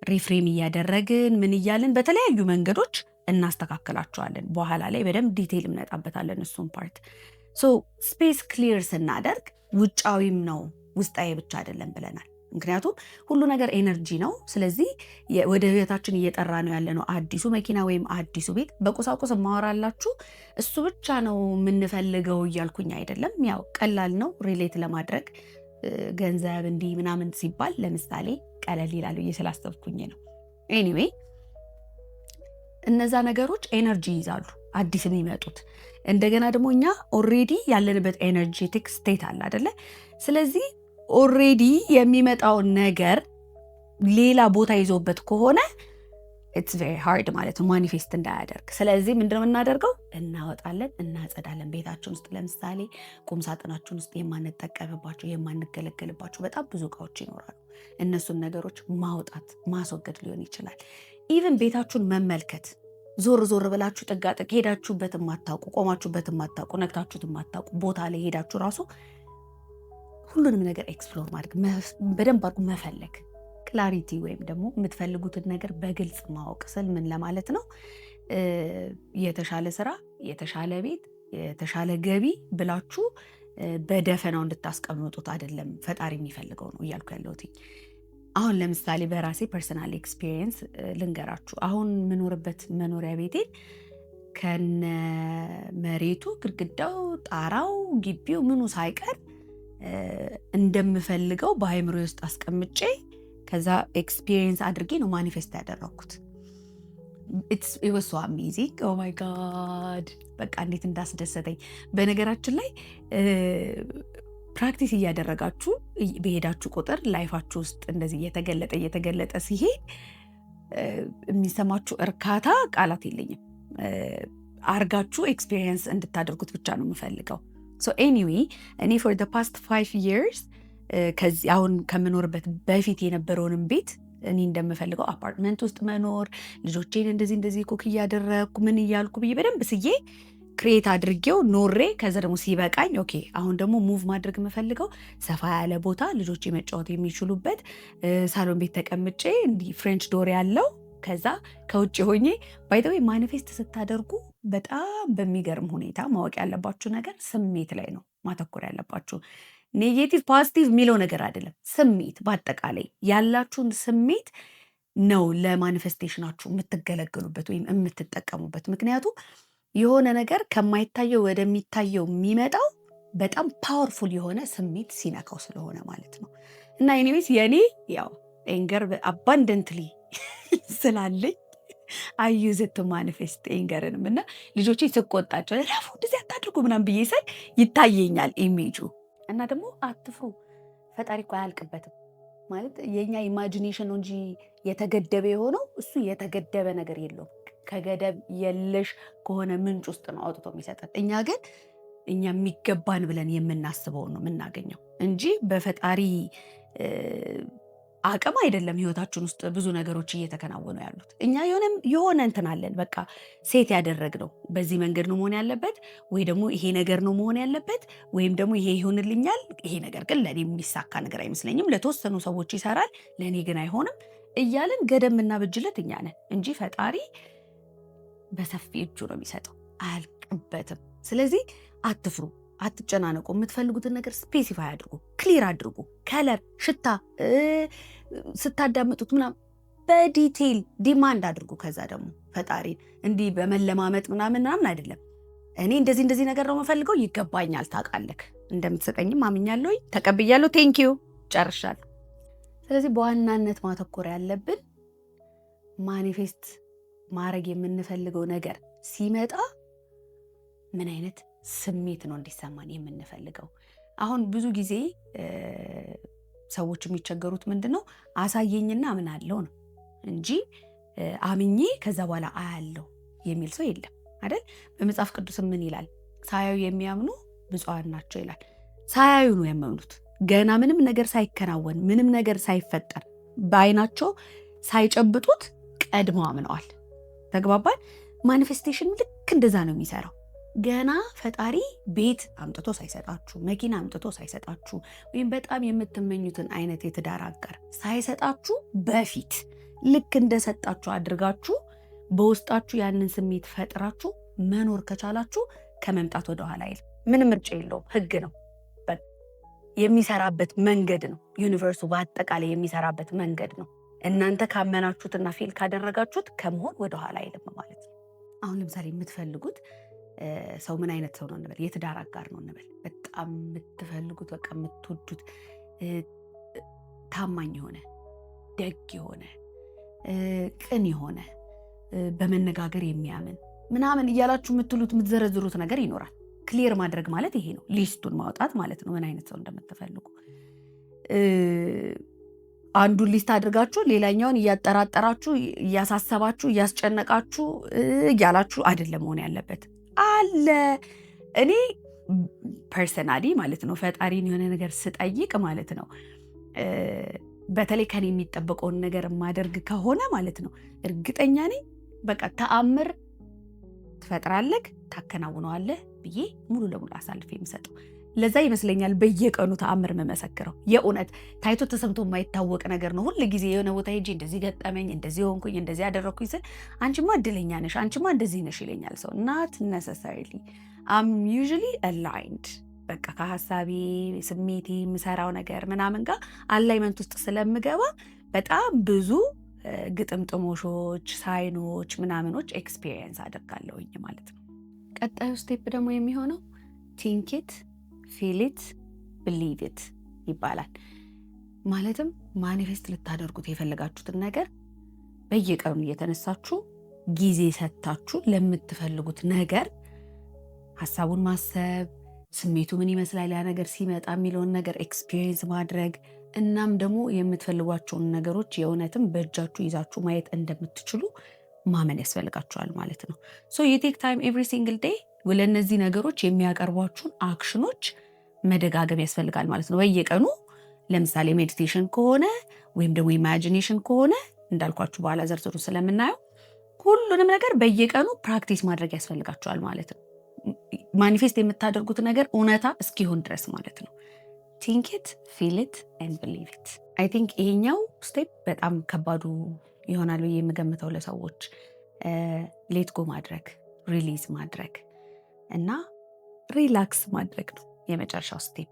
ሪፍሬም እያደረግን ምን እያልን በተለያዩ መንገዶች እናስተካክላቸዋለን። በኋላ ላይ በደንብ ዲቴይል እምነጣበታለን እሱን ፓርት። ሶ ስፔስ ክሊር ስናደርግ ውጫዊም ነው ውስጣዊ ብቻ አይደለም ብለናል። ምክንያቱም ሁሉ ነገር ኤነርጂ ነው። ስለዚህ ወደ ህይወታችን እየጠራ ነው ያለ ነው አዲሱ መኪና ወይም አዲሱ ቤት። በቁሳቁስ ማወራላችሁ እሱ ብቻ ነው የምንፈልገው እያልኩኝ አይደለም። ያው ቀላል ነው ሪሌት ለማድረግ ገንዘብ እንዲህ ምናምን ሲባል ለምሳሌ ቀለል ይላል ብዬ ስላሰብኩኝ ነው። ኤኒዌይ እነዛ ነገሮች ኤነርጂ ይዛሉ አዲስ የሚመጡት። እንደገና ደግሞ እኛ ኦሬዲ ያለንበት ኤነርጄቲክ ስቴት አለ አይደለ? ስለዚህ ኦሬዲ የሚመጣውን ነገር ሌላ ቦታ ይዞበት ከሆነ ኢትስ ቬሪ ሃርድ ማለት ነው ማኒፌስት እንዳያደርግ። ስለዚህ ምንድነው የምናደርገው? እናወጣለን፣ እናጸዳለን። ቤታችን ውስጥ ለምሳሌ ቁምሳጥናችን ውስጥ የማንጠቀምባቸው የማንገለገልባቸው በጣም ብዙ እቃዎች ይኖራሉ። እነሱን ነገሮች ማውጣት ማስወገድ ሊሆን ይችላል። ኢቭን ቤታችሁን መመልከት፣ ዞር ዞር ብላችሁ ጥጋጥቅ ሄዳችሁበት የማታውቁ ቆማችሁበት የማታውቁ ነክታችሁት የማታውቁ ቦታ ላይ ሄዳችሁ ራሱ ሁሉንም ነገር ኤክስፕሎር ማድረግ፣ በደንብ አድርጎ መፈለግ፣ ክላሪቲ ወይም ደግሞ የምትፈልጉትን ነገር በግልጽ ማወቅ ስል ምን ለማለት ነው? የተሻለ ስራ፣ የተሻለ ቤት፣ የተሻለ ገቢ ብላችሁ በደፈናው እንድታስቀምጡት አይደለም ፈጣሪ የሚፈልገው ነው እያልኩ ያለሁት። አሁን ለምሳሌ በራሴ ፐርሰናል ኤክስፒሪየንስ ልንገራችሁ። አሁን የምኖርበት መኖሪያ ቤቴ ከነ መሬቱ፣ ግድግዳው፣ ጣራው፣ ግቢው ምኑ ሳይቀር እንደምፈልገው በአይምሮ ውስጥ አስቀምጬ ከዛ ኤክስፒሪየንስ አድርጌ ነው ማኒፌስት ያደረኩት። it was so amazing. oh my god በቃ እንዴት እንዳስደሰተኝ። በነገራችን ላይ ፕራክቲስ እያደረጋችሁ በሄዳችሁ ቁጥር ላይፋችሁ ውስጥ እንደዚህ እየተገለጠ ሲሄድ የሚሰማችሁ እርካታ ቃላት የለኝም። አርጋችሁ ኤክስፒሪየንስ እንድታደርጉት ብቻ ነው የምፈልገው። so anyway እኔ for the past 5 years ከዚህ አሁን ከምኖርበት በፊት የነበረውንም ቤት እኔ እንደምፈልገው አፓርትመንት ውስጥ መኖር፣ ልጆቼን እንደዚህ ኩክ እያደረኩ ምን እያልኩ ብዬ በደንብ ስዬ ክሬት አድርጌው ኖሬ ከዛ ደግሞ ሲበቃኝ ኦኬ አሁን ደግሞ ሙቭ ማድረግ የምፈልገው ሰፋ ያለ ቦታ ልጆቼ መጫወት የሚችሉበት ሳሎን ቤት ተቀምጬ እንዲህ ፍሬንች ዶር ያለው ከዛ ከውጭ ሆኜ ባይ ዘ ዌይ ማኒፌስት ስታደርጉ በጣም በሚገርም ሁኔታ ማወቅ ያለባችሁ ነገር ስሜት ላይ ነው ማተኮር ያለባችሁ። ኔጌቲቭ ፖዚቲቭ የሚለው ነገር አይደለም። ስሜት በአጠቃላይ ያላችሁን ስሜት ነው ለማኒፌስቴሽናችሁ የምትገለገሉበት ወይም የምትጠቀሙበት። ምክንያቱም የሆነ ነገር ከማይታየው ወደሚታየው የሚመጣው በጣም ፓወርፉል የሆነ ስሜት ሲነካው ስለሆነ ማለት ነው። እና ኤኒዌይስ የኔ ያው ኤንገር አባንደንትሊ ስላለኝ አይ ዩዝ ኢት ቱ ማኒፌስት ኤንገርንም እና ልጆቼ ስቆጣቸው ረፉ እንደዚህ አታድርጉ ምናምን ብዬ ሳይ ይታየኛል ኢሜጁ። እና ደግሞ አትፍሩ፣ ፈጣሪ እኮ አያልቅበትም ማለት የኛ ኢማጂኔሽን ነው እንጂ የተገደበ የሆነው እሱ የተገደበ ነገር የለውም። ከገደብ የለሽ ከሆነ ምንጭ ውስጥ ነው አውጥቶ የሚሰጠን። እኛ ግን እኛ የሚገባን ብለን የምናስበውን ነው የምናገኘው እንጂ በፈጣሪ አቅም አይደለም ህይወታችን ውስጥ ብዙ ነገሮች እየተከናወኑ ያሉት። እኛ የሆነ እንትን አለን በቃ ሴት ያደረግነው በዚህ መንገድ ነው መሆን ያለበት፣ ወይ ደግሞ ይሄ ነገር ነው መሆን ያለበት፣ ወይም ደግሞ ይሄ ይሆንልኛል፣ ይሄ ነገር ግን ለኔ የሚሳካ ነገር አይመስለኝም፣ ለተወሰኑ ሰዎች ይሰራል፣ ለኔ ግን አይሆንም እያለን ገደብ የምናበጅለት እኛ ነን እንጂ ፈጣሪ በሰፊ እጁ ነው የሚሰጠው፣ አያልቅበትም። ስለዚህ አትፍሩ፣ አትጨናነቁ። የምትፈልጉትን ነገር ስፔሲፋይ አድርጉ፣ ክሊር አድርጉ። ከለር፣ ሽታ ስታዳምጡት ምናምን በዲቴይል ዲማንድ አድርጉ። ከዛ ደግሞ ፈጣሪን እንዲህ በመለማመጥ ምናምን አይደለም። እኔ እንደዚህ ነገር ነው የምፈልገው፣ ይገባኛል፣ ታውቃለህ፣ እንደምትሰጠኝም አምኛለሁ፣ ተቀብያለሁ፣ ቴንኪዩ፣ ጨርሻለሁ። ስለዚህ በዋናነት ማተኮር ያለብን ማኒፌስት ማድረግ የምንፈልገው ነገር ሲመጣ ምን አይነት ስሜት ነው እንዲሰማን የምንፈልገው። አሁን ብዙ ጊዜ ሰዎች የሚቸገሩት ምንድነው አሳየኝና ምን አለው ነው እንጂ አምኜ ከዛ በኋላ አያለው የሚል ሰው የለም አይደል? በመጽሐፍ ቅዱስ ምን ይላል? ሳያዩ የሚያምኑ ብፁዓን ናቸው ይላል። ሳያዩ ነው ያመኑት። ገና ምንም ነገር ሳይከናወን ምንም ነገር ሳይፈጠር በአይናቸው ሳይጨብጡት ቀድመው አምነዋል። ተግባባን? ማኒፌስቴሽን ልክ እንደዛ ነው የሚሰራው። ገና ፈጣሪ ቤት አምጥቶ ሳይሰጣችሁ፣ መኪና አምጥቶ ሳይሰጣችሁ፣ ወይም በጣም የምትመኙትን አይነት የትዳር አጋር ሳይሰጣችሁ በፊት ልክ እንደሰጣችሁ አድርጋችሁ በውስጣችሁ ያንን ስሜት ፈጥራችሁ መኖር ከቻላችሁ ከመምጣት ወደ ኋላ አይልም። ምንም ምርጫ የለውም። ህግ ነው፣ የሚሰራበት መንገድ ነው። ዩኒቨርሱ በአጠቃላይ የሚሰራበት መንገድ ነው። እናንተ ካመናችሁትና ፌል ካደረጋችሁት ከመሆን ወደ ኋላ አይልም ማለት ነው። አሁን ለምሳሌ የምትፈልጉት ሰው ምን አይነት ሰው ነው እንበል? የትዳር አጋር ነው እንበል። በጣም የምትፈልጉት በቃ የምትወዱት ታማኝ የሆነ ደግ የሆነ ቅን የሆነ በመነጋገር የሚያምን ምናምን እያላችሁ የምትሉት የምትዘረዝሩት ነገር ይኖራል። ክሊር ማድረግ ማለት ይሄ ነው። ሊስቱን ማውጣት ማለት ነው፣ ምን አይነት ሰው እንደምትፈልጉ። አንዱን ሊስት አድርጋችሁ ሌላኛውን እያጠራጠራችሁ እያሳሰባችሁ እያስጨነቃችሁ እያላችሁ አይደለም መሆን ያለበት። አለ እኔ ፐርሰናሊ ማለት ነው ፈጣሪን የሆነ ነገር ስጠይቅ ማለት ነው በተለይ ከኔ የሚጠበቀውን ነገር ማደርግ ከሆነ ማለት ነው እርግጠኛ ነኝ በቃ ተአምር ትፈጥራለህ ታከናውነዋለህ ብዬ ሙሉ ለሙሉ አሳልፌ የምሰጠው። ለዛ ይመስለኛል በየቀኑ ተአምር መመሰክረው። የእውነት ታይቶ ተሰምቶ የማይታወቅ ነገር ነው። ሁሉ ጊዜ የሆነ ቦታ ሄጄ እንደዚህ ገጠመኝ፣ እንደዚህ ሆንኩኝ፣ እንደዚህ ያደረኩኝ ስል አንቺማ እድለኛ ነሽ፣ አንቺማ እንደዚህ ነሽ ይለኛል ሰው። not necessarily I'm usually aligned በቃ ከሀሳቤ ስሜቴ የምሰራው ነገር ምናምን ጋር አላይመንት ውስጥ ስለምገባ በጣም ብዙ ግጥምጥሞሾች፣ ሳይኖች ምናምኖች ኤክስፒሪየንስ አደርጋለሁኝ ማለት ነው። ቀጣዩ ስቴፕ ደግሞ የሚሆነው ቲንክ ኢት ፊል ኢት ብሊቭ ኢት ይባላል። ማለትም ማኒፌስት ልታደርጉት የፈለጋችሁትን ነገር በየቀኑ እየተነሳችሁ ጊዜ ሰጥታችሁ ለምትፈልጉት ነገር ሀሳቡን ማሰብ፣ ስሜቱ ምን ይመስላል ያ ነገር ሲመጣ የሚለውን ነገር ኤክስፒሪየንስ ማድረግ፣ እናም ደግሞ የምትፈልጓቸውን ነገሮች የእውነትም በእጃችሁ ይዛችሁ ማየት እንደምትችሉ ማመን ያስፈልጋችኋል ማለት ነው። ሶ ዩ ቴክ ታይም ኤቭሪ ሲንግል ዴይ ለእነዚህ ነገሮች የሚያቀርቧችሁን አክሽኖች መደጋገም ያስፈልጋል ማለት ነው። በየቀኑ ለምሳሌ ሜዲቴሽን ከሆነ ወይም ደግሞ ኢማጂኔሽን ከሆነ እንዳልኳችሁ በኋላ ዘርዝሩ ስለምናየው ሁሉንም ነገር በየቀኑ ፕራክቲስ ማድረግ ያስፈልጋችኋል ማለት ነው። ማኒፌስት የምታደርጉት ነገር እውነታ እስኪሆን ድረስ ማለት ነው። ቲንክ ኢት ፊል ኢት ኤንድ ብሊቭ ኢት። አይ ቲንክ ይሄኛው ስቴፕ በጣም ከባዱ ይሆናል ብዬ የምገምተው ለሰዎች። ሌት ጎ ማድረግ፣ ሪሊዝ ማድረግ እና ሪላክስ ማድረግ ነው የመጨረሻው ስቴፕ።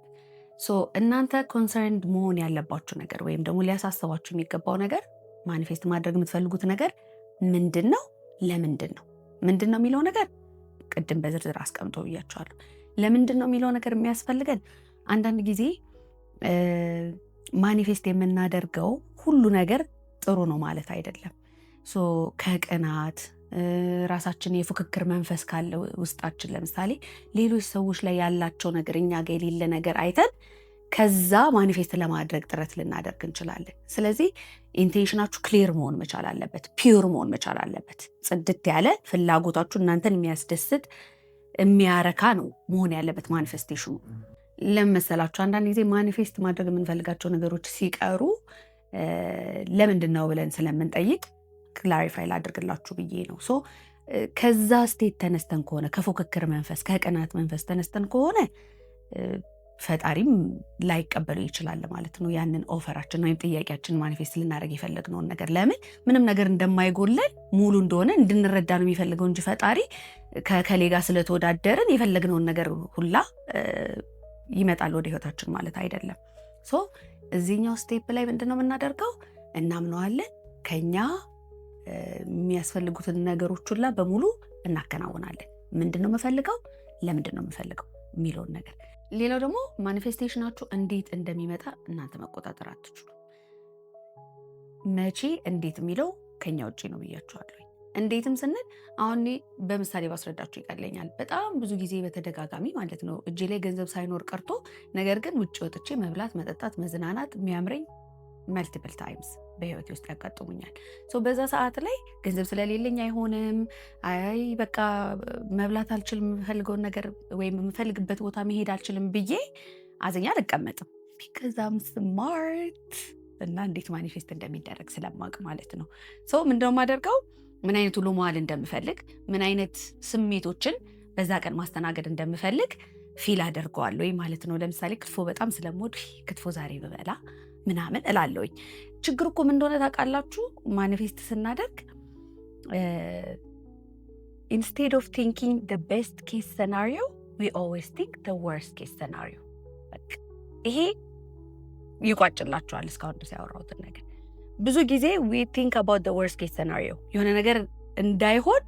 ሶ እናንተ ኮንሰርንድ መሆን ያለባችሁ ነገር ወይም ደግሞ ሊያሳስባችሁ የሚገባው ነገር ማኒፌስት ማድረግ የምትፈልጉት ነገር ምንድን ነው? ለምንድን ነው? ምንድን ነው የሚለው ነገር ቅድም በዝርዝር አስቀምጦ ብያቸዋለሁ። ለምንድን ነው የሚለው ነገር የሚያስፈልገን አንዳንድ ጊዜ ማኒፌስት የምናደርገው ሁሉ ነገር ጥሩ ነው ማለት አይደለም። ሶ ከቅናት ራሳችን የፉክክር መንፈስ ካለ ውስጣችን ለምሳሌ ሌሎች ሰዎች ላይ ያላቸው ነገር እኛ ጋር የሌለ ነገር አይተን ከዛ ማኒፌስት ለማድረግ ጥረት ልናደርግ እንችላለን። ስለዚህ ኢንቴንሽናችሁ ክሊር መሆን መቻል አለበት፣ ፒውር መሆን መቻል አለበት። ጽድት ያለ ፍላጎታችሁ እናንተን የሚያስደስት የሚያረካ ነው መሆን ያለበት ማኒፌስቴሽኑ። ለመሰላችሁ አንዳንድ ጊዜ ማኒፌስት ማድረግ የምንፈልጋቸው ነገሮች ሲቀሩ ለምንድን ነው ብለን ስለምንጠይቅ ክላሪፋይ ላድርግላችሁ ብዬ ነው። ሶ ከዛ ስቴት ተነስተን ከሆነ ከፉክክር መንፈስ ከቅናት መንፈስ ተነስተን ከሆነ ፈጣሪም ላይቀበሉ ይችላል ማለት ነው ያንን ኦፈራችን ወይም ጥያቄያችን ማኒፌስት ልናደርግ የፈለግነውን ነገር። ለምን ምንም ነገር እንደማይጎለን ሙሉ እንደሆነ እንድንረዳ ነው የሚፈልገው እንጂ ፈጣሪ ከከሌ ጋር ስለተወዳደርን የፈለግነውን ነገር ሁላ ይመጣል ወደ ህይወታችን ማለት አይደለም። ሶ እዚህኛው ስቴፕ ላይ ምንድነው የምናደርገው? እናምነዋለን፣ ከኛ የሚያስፈልጉትን ነገሮች ሁላ በሙሉ እናከናውናለን። ምንድነው የምፈልገው፣ ለምንድን ነው የምፈልገው የሚለውን ነገር። ሌላው ደግሞ ማኒፌስቴሽናችሁ እንዴት እንደሚመጣ እናንተ መቆጣጠር አትችሉ። መቼ እንዴት የሚለው ከኛ ውጭ ነው ብያችኋለሁ። እንዴትም ስንል አሁን በምሳሌ ባስረዳችሁ ይቀለኛል። በጣም ብዙ ጊዜ በተደጋጋሚ ማለት ነው እጄ ላይ ገንዘብ ሳይኖር ቀርቶ ነገር ግን ውጭ ወጥቼ መብላት፣ መጠጣት፣ መዝናናት የሚያምረኝ መልቲፕል ታይምስ በህይወቴ ውስጥ ያጋጥሙኛል። በዛ ሰዓት ላይ ገንዘብ ስለሌለኝ አይሆንም፣ አይ በቃ መብላት አልችልም፣ የምፈልገውን ነገር ወይም የምፈልግበት ቦታ መሄድ አልችልም ብዬ አዘኛ አልቀመጥም። ቢካዝ አም ስማርት እና እንዴት ማኒፌስት እንደሚደረግ ስለማውቅ ማለት ነው። ምንድነው የማደርገው? ምን አይነት ውሎ መዋል እንደምፈልግ፣ ምን አይነት ስሜቶችን በዛ ቀን ማስተናገድ እንደምፈልግ ፊል አደርገዋለሁ ማለት ነው። ለምሳሌ ክትፎ በጣም ስለምወድ ክትፎ ዛሬ ብበላ ምናምን እላለሁኝ። ችግር እኮ ምን እንደሆነ ታውቃላችሁ? ማኒፌስት ስናደርግ ኢንስቴድ ኦፍ ቲንኪንግ the best case scenario we always think the worst case scenario። ይሄ ይቋጭላችኋል እስካሁን ድረስ ያወራሁትን ነገር። ብዙ ጊዜ we think about the worst case scenario የሆነ ነገር እንዳይሆን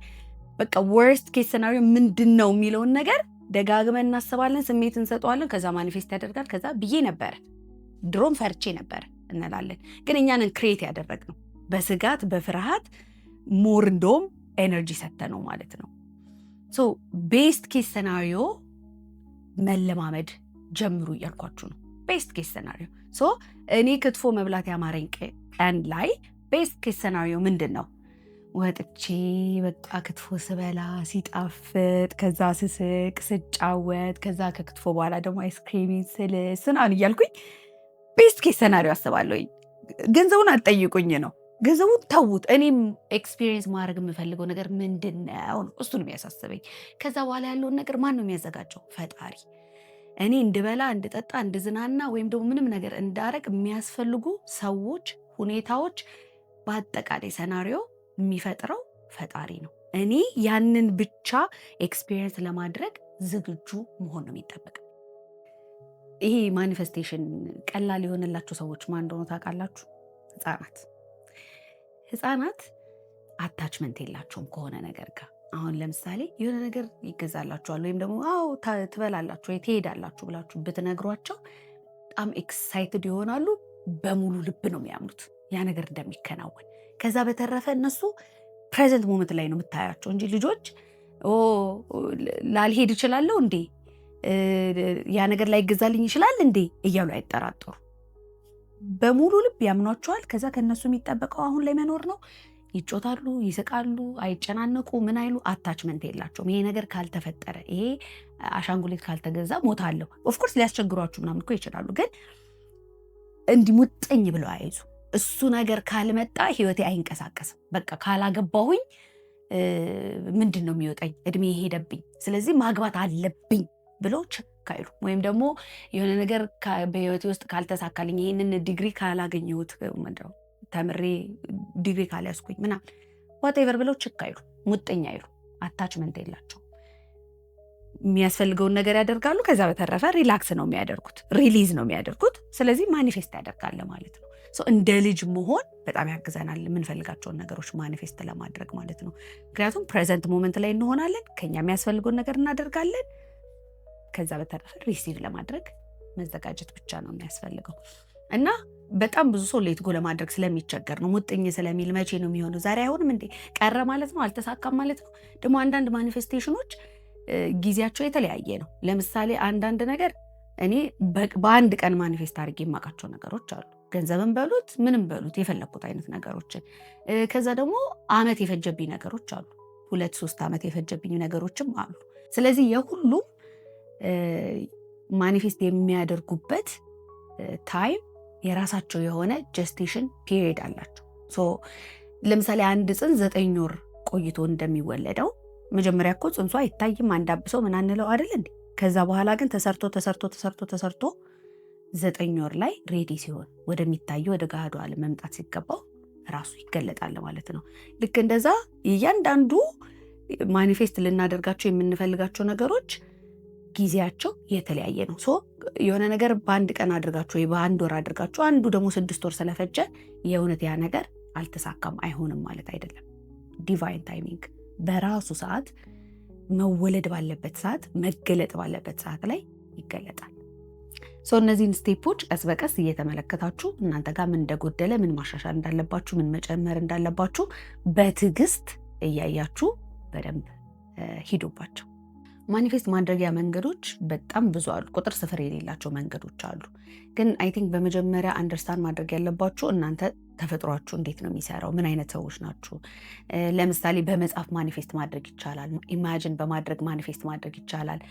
በቃ worst case scenario ምንድን ነው የሚለውን ነገር ደጋግመን እናስባለን፣ ስሜት እንሰጠዋለን፣ ከዛ ማኒፌስት ያደርጋል። ከዛ ብዬ ነበረ ድሮም ፈርቼ ነበር እንላለን። ግን እኛንን ክሬት ያደረግነው በስጋት በፍርሃት ሞር እንደውም ኤነርጂ ሰተነው ማለት ነው። ቤስት ኬስ ሰናሪዮ መለማመድ ጀምሩ እያልኳችሁ ነው። ቤስት ኬስ ሰናሪዮ እኔ ክትፎ መብላት ያማረኝ ቀን ላይ ቤስት ኬስ ሰናሪዮ ምንድን ነው? ወጥቼ በቃ ክትፎ ስበላ ሲጣፍጥ፣ ከዛ ስስቅ ስጫወት፣ ከዛ ከክትፎ በኋላ ደግሞ አይስክሪም ስናን እያልኩኝ ቤስት ኬስ ሰናሪዮ አስባለሁኝ። ገንዘቡን አትጠይቁኝ ነው፣ ገንዘቡን ተዉት። እኔም ኤክስፒሪየንስ ማድረግ የምፈልገው ነገር ምንድን ነው? እሱን የሚያሳስበኝ። ከዛ በኋላ ያለውን ነገር ማን ነው የሚያዘጋጀው? ፈጣሪ። እኔ እንድበላ እንድጠጣ እንድዝናና ወይም ደግሞ ምንም ነገር እንዳረግ የሚያስፈልጉ ሰዎች፣ ሁኔታዎች፣ በአጠቃላይ ሰናሪዮ የሚፈጥረው ፈጣሪ ነው። እኔ ያንን ብቻ ኤክስፒሪየንስ ለማድረግ ዝግጁ መሆን ነው የሚጠበቅ። ይሄ ማኒፌስቴሽን ቀላል የሆነላቸው ሰዎች ማን እንደሆነ ታውቃላችሁ? ህፃናት አታችመንት የላቸውም ከሆነ ነገር ጋር። አሁን ለምሳሌ የሆነ ነገር ይገዛላችኋል ወይም ደግሞ ትበላላችሁ ወይ ትሄዳላችሁ ብላችሁ ብትነግሯቸው በጣም ኤክሳይትድ ይሆናሉ። በሙሉ ልብ ነው የሚያምኑት ያ ነገር እንደሚከናወን። ከዛ በተረፈ እነሱ ፕሬዘንት ሞመንት ላይ ነው የምታያቸው እንጂ ልጆች ላልሄድ እችላለሁ እንዴ፣ ያ ነገር ላይገዛልኝ ይችላል እንዴ እያሉ አይጠራጠሩ። በሙሉ ልብ ያምኗቸዋል። ከዛ ከነሱ የሚጠበቀው አሁን ላይ መኖር ነው። ይጮታሉ፣ ይስቃሉ፣ አይጨናነቁ፣ ምን አይሉ፣ አታችመንት የላቸውም። ይሄ ነገር ካልተፈጠረ፣ ይሄ አሻንጉሊት ካልተገዛ ሞታለሁ። ኦፍኮርስ ሊያስቸግሯችሁ ምናምን እኮ ይችላሉ፣ ግን እንዲህ ሙጥኝ ብለው አይዙ። እሱ ነገር ካልመጣ ህይወቴ አይንቀሳቀስም። በቃ ካላገባሁኝ ምንድን ነው የሚወጣኝ? እድሜ ሄደብኝ፣ ስለዚህ ማግባት አለብኝ ብለው ችክ አይሉ። ወይም ደግሞ የሆነ ነገር በህይወቴ ውስጥ ካልተሳካልኝ፣ ይህንን ዲግሪ ካላገኘሁት፣ ተምሬ ዲግሪ ካልያዝኩኝ ምናምን ዋቴቨር ብለው ችክ አይሉ፣ ሙጥኝ አይሉ። አታችመንት የላቸው። የሚያስፈልገውን ነገር ያደርጋሉ። ከዛ በተረፈ ሪላክስ ነው የሚያደርጉት፣ ሪሊዝ ነው የሚያደርጉት። ስለዚህ ማኒፌስት ያደርጋል ማለት ነው። እንደ ልጅ መሆን በጣም ያግዘናል፣ የምንፈልጋቸውን ነገሮች ማኒፌስት ለማድረግ ማለት ነው። ምክንያቱም ፕሬዘንት ሞመንት ላይ እንሆናለን፣ ከኛ የሚያስፈልገውን ነገር እናደርጋለን። ከዛ በተረፈ ሪሲቭ ለማድረግ መዘጋጀት ብቻ ነው የሚያስፈልገው። እና በጣም ብዙ ሰው ሌት ጎ ለማድረግ ስለሚቸገር ነው፣ ሙጥኝ ስለሚል መቼ ነው የሚሆነው? ዛሬ አይሆንም እንዴ? ቀረ ማለት ነው፣ አልተሳካም ማለት ነው። ደግሞ አንዳንድ ማኒፌስቴሽኖች ጊዜያቸው የተለያየ ነው። ለምሳሌ አንዳንድ ነገር እኔ በአንድ ቀን ማኒፌስት አድርጌ የማውቃቸው ነገሮች አሉ። ገንዘብን በሉት ምንም በሉት የፈለግኩት አይነት ነገሮችን። ከዛ ደግሞ አመት የፈጀብኝ ነገሮች አሉ፣ 2-3 ዓመት የፈጀብኝ ነገሮችም አሉ። ስለዚህ የሁሉም ማኒፌስት የሚያደርጉበት ታይም የራሳቸው የሆነ ጀስቴሽን ፒሪየድ አላቸው። ለምሳሌ አንድ ጽንስ 9 ወር ቆይቶ እንደሚወለደው መጀመሪያ እኮ ጽንሱ አይታይም፣ አንዳብሰው ምን አንለው አይደል እንዴ? ከዛ በኋላ ግን ተሰርቶ 9 ወር ላይ ሬዲ ሲሆን ወደሚታየው ወደ ገሃዱ ዓለም መምጣት ሲገባው ራሱ ይገለጣል ማለት ነው። ልክ እንደዛ እያንዳንዱ ማኒፌስት ልናደርጋቸው የምንፈልጋቸው ነገሮች ጊዜያቸው የተለያየ ነው። የሆነ ነገር በአንድ ቀን አድርጋችሁ ወይ በአንድ ወር አድርጋችሁ አንዱ ደግሞ 6 ወር ስለፈጀ የእውነት ያ ነገር አልተሳካም አይሆንም ማለት አይደለም። ዲቫይን ታይሚንግ በራሱ ሰዓት፣ መወለድ ባለበት ሰዓት፣ መገለጥ ባለበት ሰዓት ላይ ይገለጣል። እነዚህን ስቴፖች ቀስ በቀስ እየተመለከታችሁ እናንተ ጋር ምን እንደጎደለ፣ ምን ማሻሻል እንዳለባችሁ፣ ምን መጨመር እንዳለባችሁ በትዕግስት እያያችሁ በደንብ ሂዱባቸው። ማኒፌስት ማድረጊያ መንገዶች በጣም ብዙ አሉ፣ ቁጥር ስፍር የሌላቸው መንገዶች አሉ። ግን አይ ቲንክ በመጀመሪያ አንደርስታንድ ማድረግ ያለባችሁ እናንተ ተፈጥሯችሁ እንዴት ነው የሚሰራው፣ ምን አይነት ሰዎች ናችሁ። ለምሳሌ በመጽሐፍ ማኒፌስት ማድረግ ይቻላል፣ ኢማጂን በማድረግ ማኒፌስት ማድረግ ይቻላል።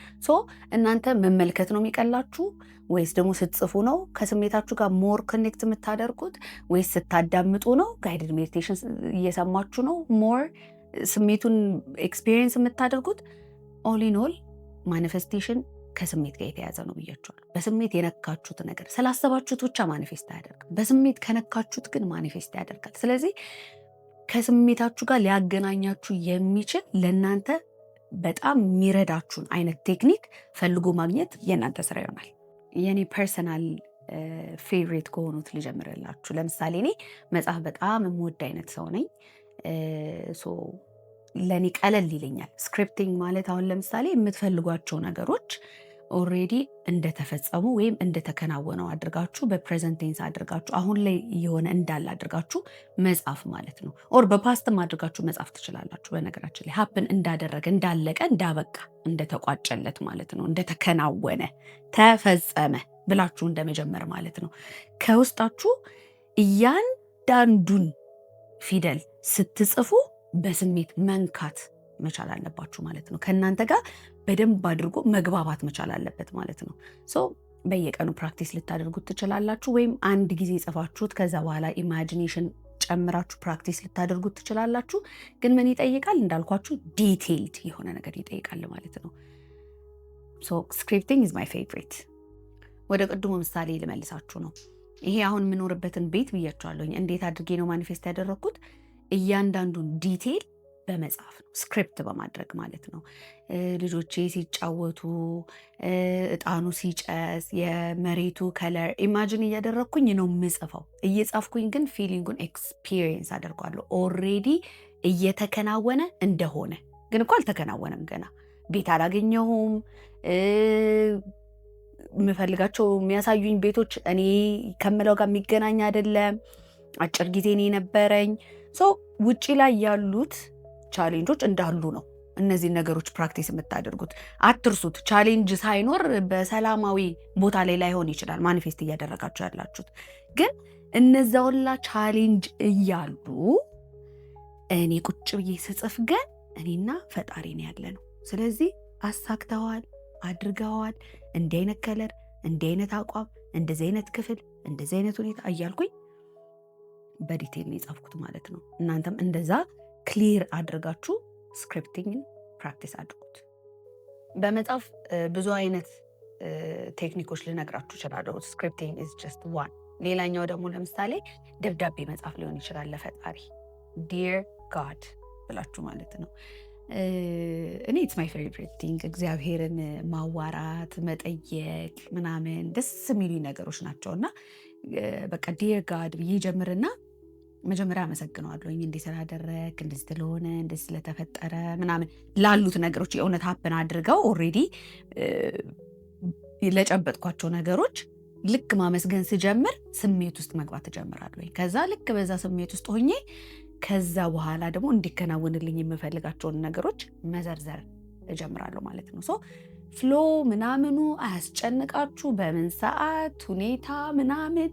እናንተ መመልከት ነው የሚቀላችሁ ወይስ ደግሞ ስትጽፉ ነው ከስሜታችሁ ጋር ሞር ኮኔክት የምታደርጉት? ወይስ ስታዳምጡ ነው? ጋይድድ ሜዲቴሽን እየሰማችሁ ነው ሞር ስሜቱን ኤክስፒሪየንስ የምታደርጉት? ኦል ኢን ኦል ማኒፌስቴሽን ከስሜት ጋር የተያዘ ነው ብያችኋለሁ። በስሜት የነካችሁት ነገር ስላሰባችሁት ብቻ ማኒፌስት አያደርግም። በስሜት ከነካችሁት ግን ማኒፌስት ያደርጋል። ስለዚህ ከስሜታችሁ ጋር ሊያገናኛችሁ የሚችል ለእናንተ በጣም የሚረዳችሁን አይነት ቴክኒክ ፈልጎ ማግኘት የእናንተ ስራ ይሆናል። የኔ ፐርሰናል ፌቨሬት ከሆኑት ልጀምርላችሁ። ለምሳሌ እኔ መጽሐፍ በጣም የምወድ አይነት ሰው ነኝ። ለኔ ቀለል ይለኛል። ስክሪፕቲንግ ማለት አሁን ለምሳሌ የምትፈልጓቸው ነገሮች ኦልሬዲ እንደተፈጸሙ ወይም እንደተከናወነው አድርጋችሁ በፕሬዘንት ቴንስ አድርጋችሁ አሁን ላይ የሆነ እንዳለ አድርጋችሁ መጻፍ ማለት ነው። ኦር በፓስትም አድርጋችሁ መጻፍ ትችላላችሁ። በነገራችን ላይ ሀፕን እንዳደረገ፣ እንዳለቀ፣ እንዳበቃ፣ እንደተቋጨለት ማለት ነው። እንደተከናወነ፣ ተፈጸመ ብላችሁ እንደመጀመር ማለት ነው። ከውስጣችሁ እያንዳንዱን ፊደል ስትጽፉ በስሜት መንካት መቻል አለባችሁ ማለት ነው። ከእናንተ ጋር በደንብ አድርጎ መግባባት መቻል አለበት ማለት ነው። በየቀኑ ፕራክቲስ ልታደርጉት ትችላላችሁ፣ ወይም አንድ ጊዜ ጽፋችሁት ከዛ በኋላ ኢማጂኔሽን ጨምራችሁ ፕራክቲስ ልታደርጉት ትችላላችሁ። ግን ምን ይጠይቃል? እንዳልኳችሁ ዲቴይልድ የሆነ ነገር ይጠይቃል ማለት ነው። ስክሪፕቲንግ ኢዝ ማይ ፌቨሪት። ወደ ቅድሙ ምሳሌ ልመልሳችሁ ነው። ይሄ አሁን የምኖርበትን ቤት ብያችኋለሁኝ። እንዴት አድርጌ ነው ማኒፌስት ያደረግኩት? እያንዳንዱን ዲቴይል በመጻፍ ነው፣ ስክሪፕት በማድረግ ማለት ነው። ልጆቼ ሲጫወቱ፣ እጣኑ ሲጨስ፣ የመሬቱ ከለር ኢማጂን እያደረግኩኝ ነው የምጽፈው። እየጻፍኩኝ ግን ፊሊንጉን ኤክስፒሪየንስ አደርጓለሁ። ኦልሬዲ እየተከናወነ እንደሆነ ግን እኮ አልተከናወነም ገና። ቤት አላገኘሁም። የምፈልጋቸው የሚያሳዩኝ ቤቶች እኔ ከምለው ጋር የሚገናኝ አይደለም። አጭር ጊዜ ነው የነበረኝ። ውጪ ላይ ያሉት ቻሌንጆች እንዳሉ ነው እነዚህ ነገሮች ፕራክቲስ የምታደርጉት። አትርሱት። ቻሌንጅ ሳይኖር በሰላማዊ ቦታ ላይ ላይሆን ይችላል ማኒፌስት እያደረጋችሁ ያላችሁት። ግን እነዛ ሁላ ቻሌንጅ እያሉ እኔ ቁጭ ብዬ ስጽፍ ግን እኔና ፈጣሪ ነው ያለ ነው። ስለዚህ አሳክተዋል፣ አድርገዋል፣ እንዲህ አይነት ከለር፣ እንዲህ አይነት አቋም፣ እንደዚህ አይነት ክፍል፣ እንደዚህ አይነት ሁኔታ እያልኩኝ በዲቴል ነው የጻፍኩት ማለት ነው። እናንተም እንደዛ ክሊር አድርጋችሁ ስክሪፕቲንግን ፕራክቲስ አድርጉት። በመጻፍ ብዙ አይነት ቴክኒኮች ልነግራችሁ እችላለሁ። ስክሪፕቲንግ ኢዝ ጀስት ዋን። ሌላኛው ደግሞ ለምሳሌ ደብዳቤ መጻፍ ሊሆን ይችላል ለፈጣሪ ዲር ጋድ ብላችሁ ማለት ነው። እኔ ኢትስ ማይ ፌቨሪት ቲንግ እግዚአብሔርን ማዋራት፣ መጠየቅ ምናምን ደስ የሚሉ ነገሮች ናቸው እና በቃ ዲር ጋድ ብዬ ጀምርና መጀመሪያ አመሰግነዋለሁኝ እንዲህ ስላደረግ፣ እንደዚህ ስለሆነ፣ እንደዚህ ስለተፈጠረ ምናምን ላሉት ነገሮች የእውነት ሀፕን አድርገው ኦልሬዲ ለጨበጥኳቸው ነገሮች ልክ ማመስገን ስጀምር ስሜት ውስጥ መግባት እጀምራለሁኝ። ከዛ ልክ በዛ ስሜት ውስጥ ሆኜ ከዛ በኋላ ደግሞ እንዲከናወንልኝ የምፈልጋቸውን ነገሮች መዘርዘር እጀምራለሁ ማለት ነው። ፍሎ ምናምኑ አያስጨንቃችሁ። በምን ሰዓት ሁኔታ ምናምን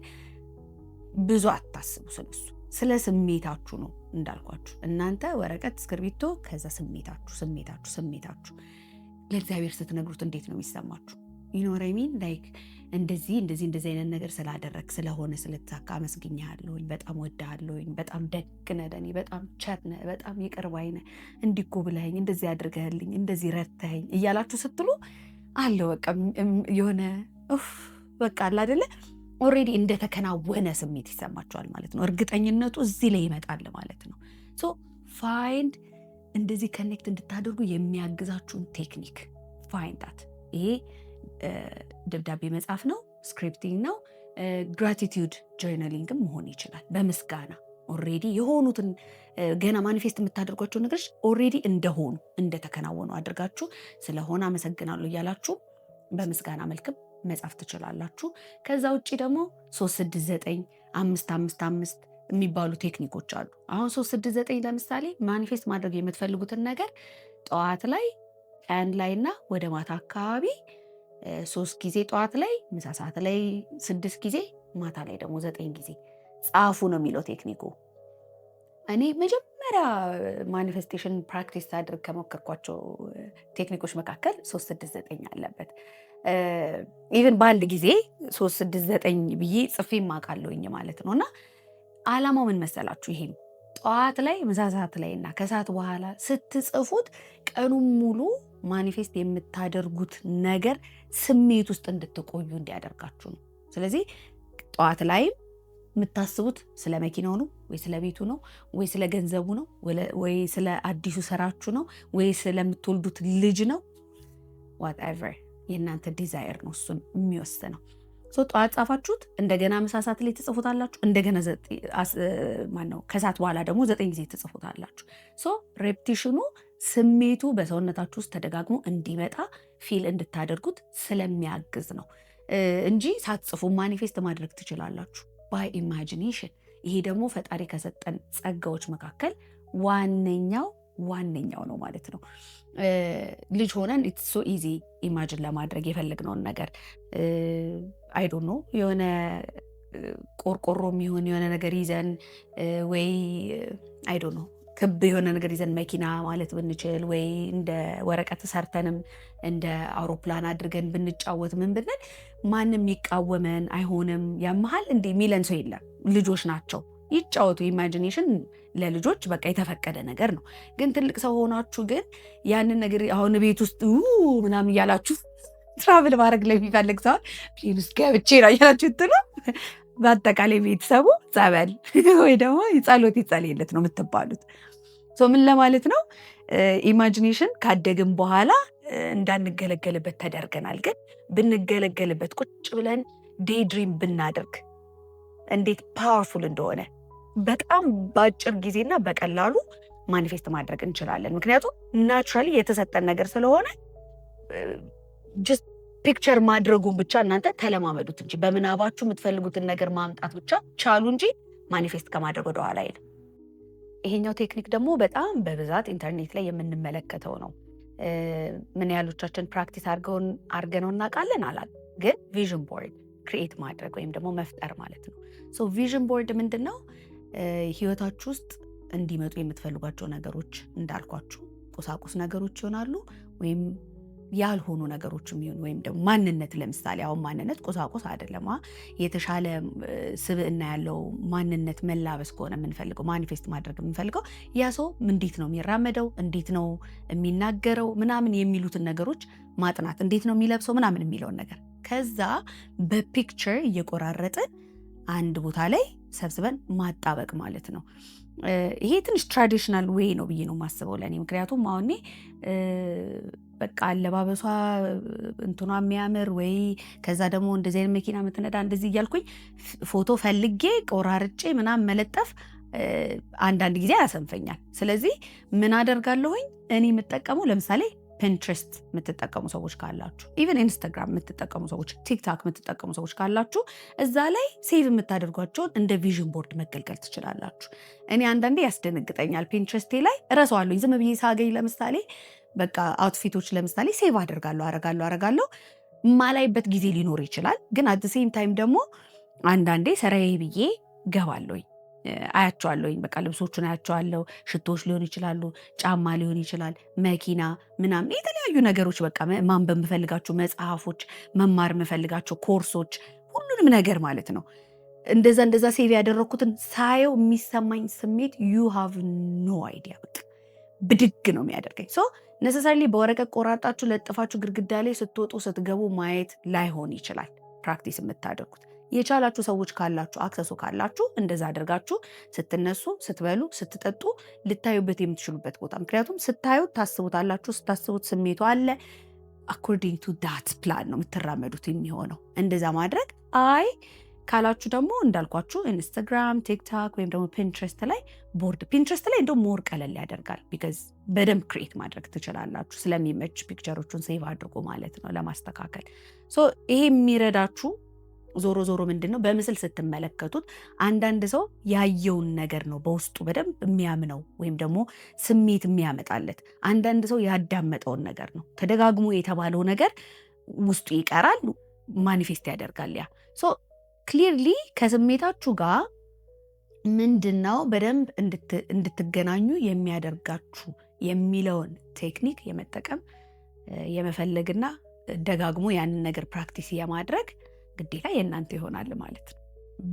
ብዙ አታስቡ ስለሱ። ስለ ስሜታችሁ ነው እንዳልኳችሁ። እናንተ ወረቀት እስክርቢቶ፣ ከዛ ስሜታችሁ ለእግዚአብሔር ስትነግሩት እንዴት ነው የሚሰማችሁ? ይኖረሚን ላይክ እንደዚህ አይነት ነገር ስላደረግ ስለሆነ ስለተሳካ አመስግኛለሁኝ፣ በጣም ወዳለሁኝ፣ በጣም ደግ ነህ ለእኔ፣ በጣም ቸር ነህ፣ በጣም ይቅር ባይ ነህ፣ እንዲህ እኮ ብለኸኝ፣ እንደዚህ አድርገህልኝ፣ እንደዚህ ረድተኸኝ እያላችሁ ስትሉ አለ በቃ የሆነ በቃ አለ አይደለ ኦልሬዲ እንደተከናወነ ስሜት ይሰማችኋል ማለት ነው። እርግጠኝነቱ እዚህ ላይ ይመጣል ማለት ነው። ፋይንድ እንደዚህ ከኔክት እንድታደርጉ የሚያግዛችሁን ቴክኒክ ፋይንዳት። ይሄ ደብዳቤ መጻፍ ነው፣ ስክሪፕቲንግ ነው፣ ግራቲቲዩድ ጆርናሊንግም መሆን ይችላል። በምስጋና ኦልሬዲ የሆኑትን ገና ማኒፌስት የምታደርጓቸው ነገሮች ኦልሬዲ እንደሆኑ እንደተከናወኑ አድርጋችሁ ስለሆነ አመሰግናለሁ እያላችሁ በምስጋና መልክም መጻፍ ትችላላችሁ። ከዛ ውጪ ደግሞ 369 555 የሚባሉ ቴክኒኮች አሉ። አሁን 369 ለምሳሌ ማኒፌስት ማድረግ የምትፈልጉትን ነገር ጠዋት ላይ፣ ቀን ላይና ወደ ማታ አካባቢ 3 ጊዜ ጠዋት ላይ፣ ምሳ ሰዓት ላይ 6 ጊዜ፣ ማታ ላይ ደግሞ 9 ጊዜ ጻፉ ነው የሚለው ቴክኒኩ። እኔ መጀመሪያ ማኒፌስቴሽን ፕራክቲስ አድርግ ከሞከርኳቸው ቴክኒኮች መካከል 369 አለበት። ኢቨን በአንድ ጊዜ 369 ብዬ ጽፌ ማቃለሁኝ ማለት ነው። እና አላማው ምን መሰላችሁ? ይሄም ጠዋት ላይ፣ ምሳ ሰዓት ላይ እና ከሰዓት በኋላ ስትጽፉት ቀኑን ሙሉ ማኒፌስት የምታደርጉት ነገር ስሜት ውስጥ እንድትቆዩ እንዲያደርጋችሁ ነው። ስለዚህ ጠዋት ላይም የምታስቡት ስለ መኪናው ነው ወይ ስለ ቤቱ ነው ወይ ስለ ገንዘቡ ነው ወይ ስለ አዲሱ ስራችሁ ነው ወይ ስለምትወልዱት ልጅ ነው። ዋትኤቨር የእናንተ ዲዛይር ነው እሱን የሚወስነው። ጠዋት ጻፋችሁት፣ እንደገና ምሳ ሰዓት ላይ ትጽፉታላችሁ፣ እንደገና ከሰዓት በኋላ ደግሞ 9 ጊዜ ትጽፉታላችሁ። ሬፕቲሽኑ ስሜቱ በሰውነታችሁ ውስጥ ተደጋግሞ እንዲመጣ ፊል እንድታደርጉት ስለሚያግዝ ነው እንጂ ሳትጽፉ ማኒፌስት ማድረግ ትችላላችሁ ባይ ኢማጂኔሽን። ይሄ ደግሞ ፈጣሪ ከሰጠን ጸጋዎች መካከል ዋነኛው ነው ማለት ነው። ልጅ ሆነን ኢትስ ሶ ኢዚ ኢማጂን ለማድረግ የፈለግነውን ነገር አይ ዶንት ኖ የሆነ ቆርቆሮ የሚሆን የሆነ ነገር ይዘን ወይ አይ ዶንት ኖ ክብ የሆነ ነገር ይዘን መኪና ማለት ብንችል ወይ እንደ ወረቀት ሰርተንም እንደ አውሮፕላን አድርገን ብንጫወት ምን ብንል ማንም ይቃወመን አይሆንም። ያመሃል እንዴ ሚለን ሰው የለም። ልጆች ናቸው ይጫወቱ። ኢማጂኔሽን ለልጆች በቃ የተፈቀደ ነገር ነው። ግን ትልቅ ሰው ሆናችሁ ግን ያንን ነገር አሁን ቤት ውስጥ ምናምን እያላችሁ ትራቭል ማድረግ ለሚፈልግ ሰው ፕሌን ውስጥ ገብቼ ነው እያላችሁ ትሉ በአጠቃላይ ቤተሰቡ ጸበል ወይ ደግሞ ጸሎት ይጸልይለት ነው የምትባሉት። ምን ለማለት ነው? ኢማጂኔሽን ካደግን በኋላ እንዳንገለገልበት ተደርገናል። ግን ብንገለገልበት ቁጭ ብለን ዴይ ድሪም ብናደርግ እንዴት ፓወርፉል እንደሆነ በጣም በአጭር ጊዜና በቀላሉ ማኒፌስት ማድረግ እንችላለን። ምክንያቱም ናቹራሊ የተሰጠን ነገር ስለሆነ ጀስት ፒክቸር ማድረጉን ብቻ እናንተ ተለማመዱት እንጂ በምናባችሁ የምትፈልጉትን ነገር ማምጣት ብቻ ቻሉ እንጂ ማኒፌስት ከማድረግ ወደኋላ አይልም። ይሄኛው ቴክኒክ ደግሞ በጣም በብዛት ኢንተርኔት ላይ የምንመለከተው ነው። ምን ያህሎቻችን ፕራክቲስ አድርገነው እናውቃለን አላውቅም። ግን ቪዥን ቦርድ ክሪኤት ማድረግ ወይም ደግሞ መፍጠር ማለት ነው። ሶ ቪዥን ቦርድ ምንድን ነው? ህይወታችሁ ውስጥ እንዲመጡ የምትፈልጓቸው ነገሮች እንዳልኳችሁ ቁሳቁስ ነገሮች ይሆናሉ ወይም ያልሆኑ ነገሮችም ይሁን ወይም ደግሞ ማንነት። ለምሳሌ አሁን ማንነት ቁሳቁስ አይደለም። የተሻለ ስብዕና ያለው ማንነት መላበስ ከሆነ የምንፈልገው ማኒፌስት ማድረግ የምንፈልገው ያ ሰው እንዴት ነው የሚራመደው፣ እንዴት ነው የሚናገረው ምናምን የሚሉትን ነገሮች ማጥናት፣ እንዴት ነው የሚለብሰው ምናምን የሚለውን ነገር ከዛ በፒክቸር እየቆራረጥን አንድ ቦታ ላይ ሰብስበን ማጣበቅ ማለት ነው። ይሄ ትንሽ ትራዲሽናል ዌይ ነው ብዬ ነው የማስበው ለእኔ። ምክንያቱም አሁን በቃ አለባበሷ እንትኗ የሚያምር ወይ ከዛ ደግሞ እንደዚህ አይነት መኪና የምትነዳ እንደዚህ እያልኩኝ ፎቶ ፈልጌ ቆራርጬ ምናምን መለጠፍ አንዳንድ ጊዜ ያሰንፈኛል። ስለዚህ ምን አደርጋለሁኝ እኔ የምጠቀመው ለምሳሌ ፒንትረስት የምትጠቀሙ ሰዎች ካላችሁ፣ ኢቨን ኢንስታግራም የምትጠቀሙ ሰዎች፣ ቲክታክ የምትጠቀሙ ሰዎች ካላችሁ እዛ ላይ ሴቭ የምታደርጓቸውን እንደ ቪዥን ቦርድ መገልገል ትችላላችሁ። እኔ አንዳንዴ ያስደነግጠኛል ፒንትረስቴ ላይ እረሳዋለሁ። ዝም ብዬ ሳገኝ ለምሳሌ በቃ አውትፊቶች ለምሳሌ ሴቭ አረጋለሁ ማላይበት ጊዜ ሊኖር ይችላል። ግን አት ሴም ታይም ደግሞ አንዳንዴ ሰራዬ ብዬ ገባለሁኝ አያቸዋለሁኝ። በቃ ልብሶቹን አያቸዋለሁ። ሽቶዎች ሊሆን ይችላሉ፣ ጫማ ሊሆን ይችላል፣ መኪና ምናምን የተለያዩ ነገሮች በቃ ማንበብ የምፈልጋቸው መጽሐፎች፣ መማር የምፈልጋቸው ኮርሶች፣ ሁሉንም ነገር ማለት ነው። እንደዛ ሴቭ ያደረኩትን ሳየው የሚሰማኝ ስሜት ዩ ሃቭ ኖ አይዲያ። በቃ ብድግ ነው የሚያደርገኝ። ሶ ነሰሰሪሊ በወረቀት ቆራጣችሁ ለጥፋችሁ ግድግዳ ላይ ስትወጡ ስትገቡ ማየት ላይሆን ይችላል ፕራክቲስ የምታደርጉት። የቻላችሁ ሰዎች ካላችሁ አክሰሱ ካላችሁ እንደዛ አድርጋችሁ ስትነሱ፣ ስትበሉ፣ ስትጠጡ ልታዩበት የምትችሉበት ቦታ። ምክንያቱም ስታዩት ታስቡታላችሁ። ስታስቡት ስሜቱ አለ። አኮርዲንግ ቱ ዳት ፕላን ነው የምትራመዱት የሚሆነው። እንደዛ ማድረግ ካላችሁ ደግሞ እንዳልኳችሁ ኢንስታግራም፣ ቲክታክ ወይም ደግሞ ፒንትረስት ላይ ቦርድ። ፒንትረስት ላይ እንደውም ሞር ቀለል ያደርጋል። ቢካዝ በደንብ ክሬት ማድረግ ትችላላችሁ። ስለሚመች ፒክቸሮቹን ሴቭ አድርጎ ማለት ነው ለማስተካከል። ሶ ይሄ የሚረዳችሁ ዞሮ ምንድን ነው በምስል ስትመለከቱት አንዳንድ ሰው ያየውን ነገር ነው በውስጡ በደንብ የሚያምነው ወይም ደግሞ ስሜት የሚያመጣለት። አንዳንድ ሰው ያዳመጠውን ነገር ነው። ተደጋግሞ የተባለው ነገር ውስጡ ይቀራል፣ ማኒፌስት ያደርጋል። ያ ሶ ክሊርሊ ከስሜታችሁ ጋር ምንድነው በደንብ እንድትገናኙ የሚያደርጋችሁ የሚለውን ቴክኒክ የመጠቀም የመፈለግና ደጋግሞ ያንን ነገር ፕራክቲስ የማድረግ ግዴታ የእናንተ ይሆናል ማለት ነው።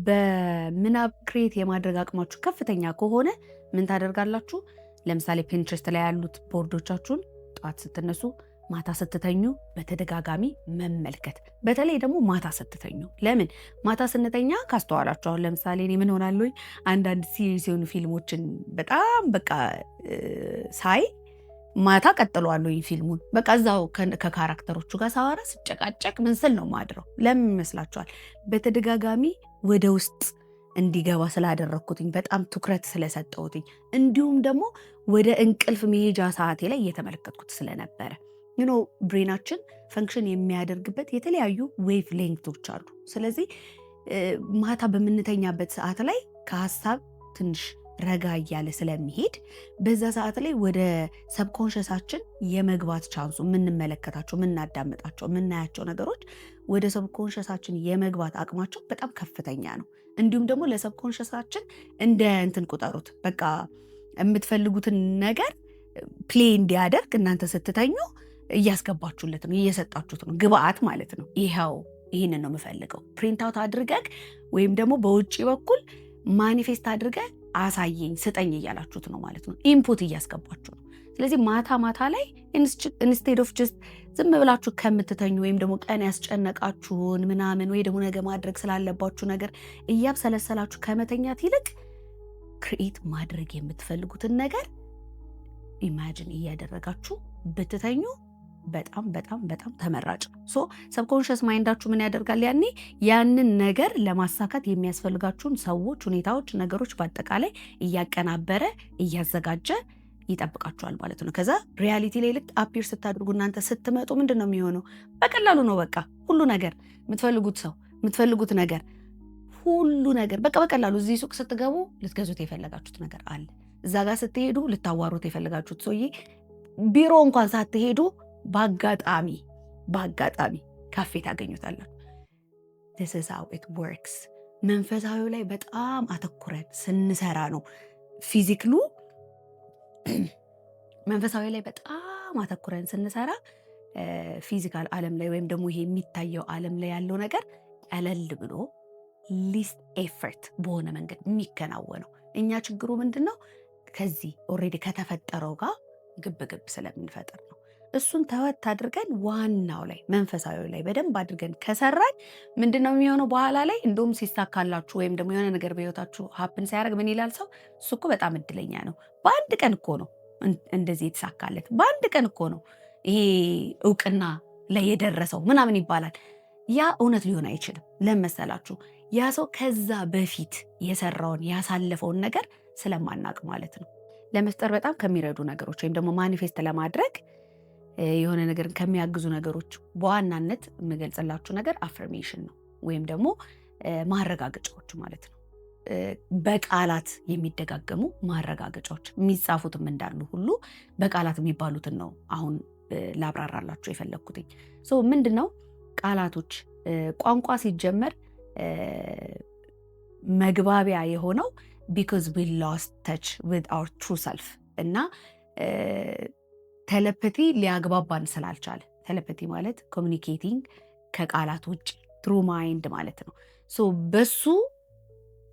በምናብ ክሬት የማድረግ አቅማችሁ ከፍተኛ ከሆነ ምን ታደርጋላችሁ? ለምሳሌ ፒንትረስት ላይ ያሉት ቦርዶቻችሁን ጠዋት ስትነሱ፣ ማታ ስትተኙ በተደጋጋሚ መመልከት። በተለይ ደግሞ ማታ ስትተኙ። ለምን ማታ ስንተኛ ካስተዋላችሁ፣ አሁን ለምሳሌ እኔ ምን ሆናለሁ አንዳንድ ሲሪየስ የሆኑ ፊልሞችን በጣም በቃ ሳይ ማታ ቀጥለዋለሁ ፊልሙን። በቃ እዛው ከካራክተሮቹ ጋር ሳወራ ስጨቃጨቅ ምን ስል ነው ማድረው። ለምን ይመስላችኋል? በተደጋጋሚ ወደ ውስጥ እንዲገባ ስላደረግኩትኝ፣ በጣም ትኩረት ስለሰጠሁትኝ፣ እንዲሁም ደግሞ ወደ እንቅልፍ መሄጃ ሰዓቴ ላይ እየተመለከትኩት ስለነበረ። ብሬናችን ፈንክሽን የሚያደርግበት የተለያዩ ዌቭ ሌንግቶች አሉ። ስለዚህ ማታ በምንተኛበት ሰዓት ላይ ከሀሳብ ትንሽ ረጋ እያለ ስለሚሄድ በዛ ሰዓት ላይ ወደ ሰብኮንሸሳችን የመግባት ቻንሱ የምንመለከታቸው፣ የምናዳምጣቸው፣ የምናያቸው ነገሮች ወደ ሰብኮንሸሳችን የመግባት አቅማቸው በጣም ከፍተኛ ነው። እንዲሁም ደግሞ ለሰብኮንሸሳችን እንደ እንትን ቁጠሩት። በቃ የምትፈልጉትን ነገር ፕሌይ እንዲያደርግ እናንተ ስትተኙ እያስገባችሁለት ነው፣ እየሰጣችሁት ነው፣ ግብአት ማለት ነው። ይህንን ነው የምፈልገው ፕሪንት አውት አድርገህ ወይም ደግሞ በውጭ በኩል ማኒፌስት አድርገህ አሳየኝ ስጠኝ እያላችሁት ነው ማለት ነው። ኢንፑት እያስገባችሁ ነው። ስለዚህ ማታ ላይ ኢንስቴድ ኦፍ ጀስት ዝም ብላችሁ ከምትተኙ ወይም ደግሞ ቀን ያስጨነቃችሁን ምናምን ወይ ደግሞ ነገ ማድረግ ስላለባችሁ ነገር እያብሰለሰላችሁ ከመተኛት ይልቅ ክሪኤት ማድረግ የምትፈልጉትን ነገር ኢማጂን እያደረጋችሁ ብትተኙ በጣም በጣም በጣም ተመራጭ ነው። ሰብኮንሽስ ማይንዳችሁ ምን ያደርጋል? ያንን ነገር ለማሳካት የሚያስፈልጋችሁን ሰዎች፣ ሁኔታዎች፣ ነገሮች በአጠቃላይ እያቀናበረ እያዘጋጀ ይጠብቃችኋል ማለት ነው። ከዛ ሪያሊቲ ላይ ልክ አፒር ስታደርጉ እናንተ ስትመጡ ምንድን ነው የሚሆነው? በቀላሉ ነው በቃ ሁሉ ነገር የምትፈልጉት ሰው፣ የምትፈልጉት ነገር፣ ሁሉ ነገር በቃ በቀላሉ። እዚህ ሱቅ ስትገቡ ልትገዙት የፈለጋችሁት ነገር አለ። እዛ ጋር ስትሄዱ ልታዋሩት የፈለጋችሁት ሰውዬ፣ ቢሮ እንኳን ሳትሄዱ በአጋጣሚ ካፌ ታገኙታላችሁ። this is how it works። መንፈሳዊ ላይ በጣም አተኩረን ስንሰራ ነው ፊዚክሉ መንፈሳዊ ላይ በጣም አተኩረን ስንሰራ ፊዚካል ዓለም ላይ ወይም ደግሞ ይሄ የሚታየው ዓለም ላይ ያለው ነገር ቀለል ብሎ ሊስት ኤፈርት በሆነ መንገድ የሚከናወነው። እኛ ችግሩ ምንድነው? ከዚህ ኦልሬዲ ከተፈጠረው ጋር ግብግብ ስለምንፈጥር ነው። እሱን ተወት አድርገን ዋናው ላይ መንፈሳዊ ላይ በደንብ አድርገን ከሰራን ምንድነው የሚሆነው? በኋላ ላይ እንደውም ሲሳካላችሁ ወይም ደግሞ የሆነ ነገር በህይወታችሁ ሀፕን ሲያደርግ ምን ይላል ሰው? እሱ እኮ በጣም እድለኛ ነው፣ በአንድ ቀን እኮ ነው እንደዚህ የተሳካለት፣ በአንድ ቀን እኮ ነው ይሄ እውቅና ላይ የደረሰው ምናምን ይባላል። ያ እውነት ሊሆን አይችልም። ለመሰላችሁ ያ ሰው ከዛ በፊት የሰራውን ያሳለፈውን ነገር ስለማናቅ ማለት ነው። ለመፍጠር በጣም ከሚረዱ ነገሮች ወይም ደግሞ ማኒፌስት ለማድረግ የሆነ ነገር ከሚያግዙ ነገሮች በዋናነት የምገልጽላችሁ ነገር አፍርሜሽን ነው፣ ወይም ደግሞ ማረጋገጫዎች ማለት ነው። በቃላት የሚደጋገሙ ማረጋገጫዎች የሚጻፉትም እንዳሉ ሁሉ በቃላት የሚባሉትን ነው አሁን ላብራራላችሁ የፈለግኩትኝ። ምንድነው ቃላቶች? ቋንቋ ሲጀመር መግባቢያ የሆነው because we lost touch with our true self እና ቴሌፓቲ ሊያግባባን ስላልቻለ። ቴሌፓቲ ማለት ኮሚኒኬቲንግ ከቃላት ውጭ ትሩ ማይንድ ማለት ነው። በሱ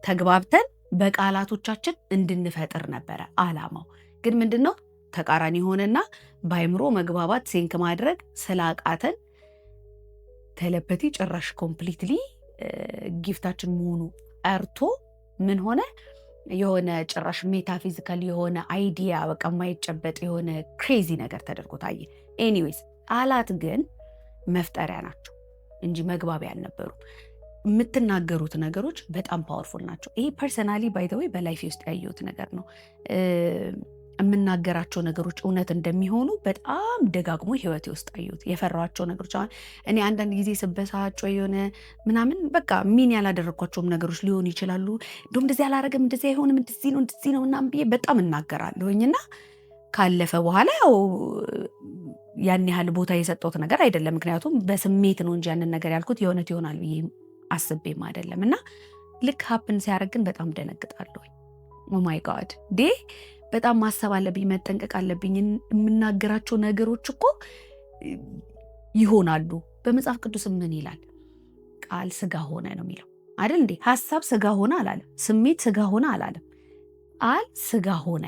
ተግባብተን በቃላቶቻችን እንድንፈጥር ነበረ አላማው። ግን ምንድነው ተቃራኒ ሆነና በአይምሮ መግባባት ሴንክ ማድረግ ስላቃተን ቴሌፓቲ ጭራሽ ኮምፕሊትሊ ጊፍታችን መሆኑ ቀርቶ ምን ሆነ? የሆነ ጭራሽ ሜታፊዚካል የሆነ አይዲያ በቃ የማይጨበጥ የሆነ ክሬዚ ነገር ተደርጎ ታየ። ኤኒዌይስ ቃላት ግን መፍጠሪያ ናቸው እንጂ መግባቢያ አልነበሩም። የምትናገሩት ነገሮች በጣም ፓወርፉል ናቸው። ይሄ ፐርሰናሊ ባይ ዘ ዌይ በላይፍ ውስጥ ያየሁት ነገር ነው። የምናገራቸው ነገሮች እውነት እንደሚሆኑ በጣም ደጋግሞ ህይወቴ ውስጥ አየሁት። የፈራኋቸው ነገሮች አሁን እኔ አንዳንድ ጊዜ ስበሳጭ የሆነ ምናምን በቃ ሚን ያላደረግኳቸውም ነገሮች ሊሆኑ ይችላሉ። እንደውም እንደዚህ አላረግም፣ እንደዚህ አይሆንም፣ እንደዚህ ነው ምናምን ብዬ በጣም እናገራለሁኝና ካለፈ በኋላ ያው ያን ያህል ቦታ የሰጠሁት ነገር አይደለም። ምክንያቱም በስሜት ነው እንጂ ያንን ነገር ያልኩት የእውነት ይሆናል ብዬ አስቤም አይደለም። እና ልክ ሀፕን ሲያደርግ ግን በጣም ደነግጣለሁ። ኦ ማይ ጋድ በጣም ማሰብ አለብኝ፣ መጠንቀቅ አለብኝ። የምናገራቸው ነገሮች እኮ ይሆናሉ። በመጽሐፍ ቅዱስ ምን ይላል? ቃል ስጋ ሆነ ነው የሚለው አይደል እንዴ? ሐሳብ ስጋ ሆነ አላለም። ስሜት ስጋ ሆነ አላለም። ቃል ስጋ ሆነ።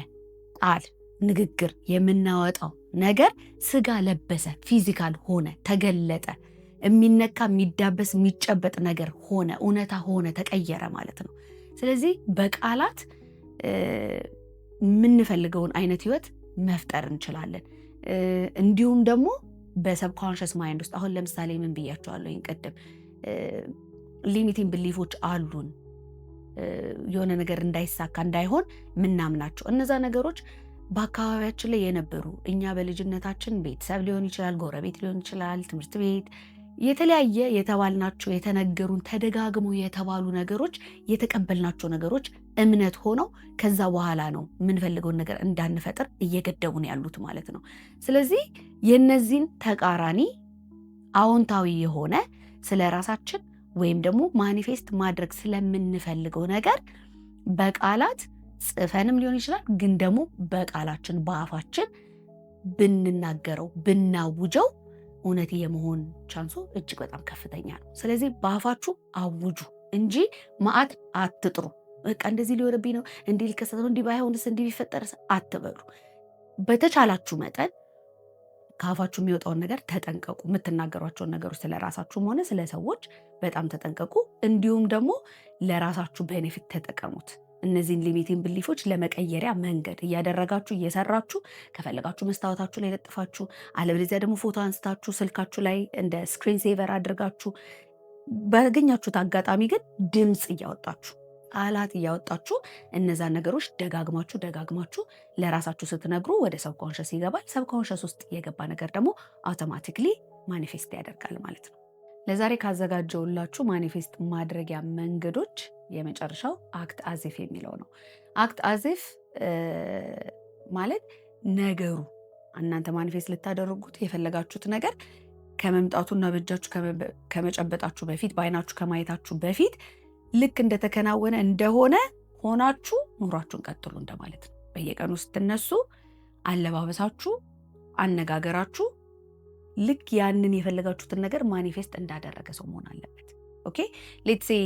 ቃል ንግግር የምናወጣው ነገር ስጋ ለበሰ፣ ፊዚካል ሆነ፣ ተገለጠ፣ የሚነካ የሚዳበስ የሚጨበጥ ነገር ሆነ፣ እውነታ ሆነ፣ ተቀየረ ማለት ነው። ስለዚህ በቃላት የምንፈልገውን አይነት ህይወት መፍጠር እንችላለን። እንዲሁም ደግሞ በሰብኮንሽስ ማይንድ ውስጥ አሁን ለምሳሌ ምን ብያቸዋለሁ ቅድም? ሊሚቲንግ ብሊፎች አሉን፣ የሆነ ነገር እንዳይሳካ እንዳይሆን ምናምናቸው። እነዛ ነገሮች በአካባቢያችን ላይ የነበሩ እኛ በልጅነታችን ቤተሰብ ሊሆን ይችላል፣ ጎረቤት ሊሆን ይችላል፣ ትምህርት ቤት የተለያየ የተባልናቸው የተነገሩን ተደጋግሞ የተባሉ ነገሮች የተቀበልናቸው ነገሮች እምነት ሆነው ከዛ በኋላ ነው የምንፈልገውን ነገር እንዳንፈጥር እየገደቡን ያሉት ማለት ነው። ስለዚህ የነዚህን ተቃራኒ አዎንታዊ የሆነ ስለ ራሳችን ወይም ደግሞ ማኒፌስት ማድረግ ስለምንፈልገው ነገር በቃላት ጽፈንም ሊሆን ይችላል፣ ግን ደግሞ በቃላችን በአፋችን ብንናገረው ብናውጀው እውነት የመሆን ቻንሱ እጅግ በጣም ከፍተኛ ነው። ስለዚህ በአፋችሁ አውጁ እንጂ ማአት አትጥሩ። በቃ እንደዚህ ሊሆንብኝ ነው፣ እንዲህ ሊከሰት ነው፣ እንዲህ ባይሆንስ፣ እንዲህ ቢፈጠርስ አትበሉ። በተቻላችሁ መጠን ከአፋችሁ የሚወጣውን ነገር ተጠንቀቁ። የምትናገሯቸውን ነገሮች ስለ ራሳችሁም ሆነ ስለ ሰዎች በጣም ተጠንቀቁ። እንዲሁም ደግሞ ለራሳችሁ ቤኔፊት ተጠቀሙት እነዚህን ሊሚቲንግ ብሊፎች ለመቀየሪያ መንገድ እያደረጋችሁ እየሰራችሁ ከፈለጋችሁ መስታወታችሁ ላይ ለጥፋችሁ፣ አለበለዚያ ደግሞ ፎቶ አንስታችሁ ስልካችሁ ላይ እንደ ስክሪን ሴቨር አድርጋችሁ ባገኛችሁት አጋጣሚ ግን ድምፅ እያወጣችሁ ቃላት እያወጣችሁ እነዛ ነገሮች ደጋግማችሁ ለራሳችሁ ስትነግሩ ወደ ሰብኮንሸስ ይገባል። ሰብኮንሸስ ውስጥ የገባ ነገር ደግሞ አውቶማቲክሊ ማኒፌስት ያደርጋል ማለት ነው። ለዛሬ ካዘጋጀውላችሁ ማኒፌስት ማድረጊያ መንገዶች የመጨረሻው አክት አዚፍ የሚለው ነው። አክት አዚፍ ማለት ነገሩ እናንተ ማኒፌስት ልታደርጉት የፈለጋችሁት ነገር ከመምጣቱና በእጃችሁ ከመጨበጣችሁ በፊት በአይናችሁ ከማየታችሁ በፊት ልክ እንደተከናወነ እንደሆነ ሆናችሁ ኑሯችሁን ቀጥሉ እንደማለት ነው። በየቀኑ ስትነሱ አለባበሳችሁ፣ አነጋገራችሁ ልክ ያንን የፈለጋችሁትን ነገር ማኒፌስት እንዳደረገ ሰው መሆን አለበት። ኦኬ ሌትስ ሴ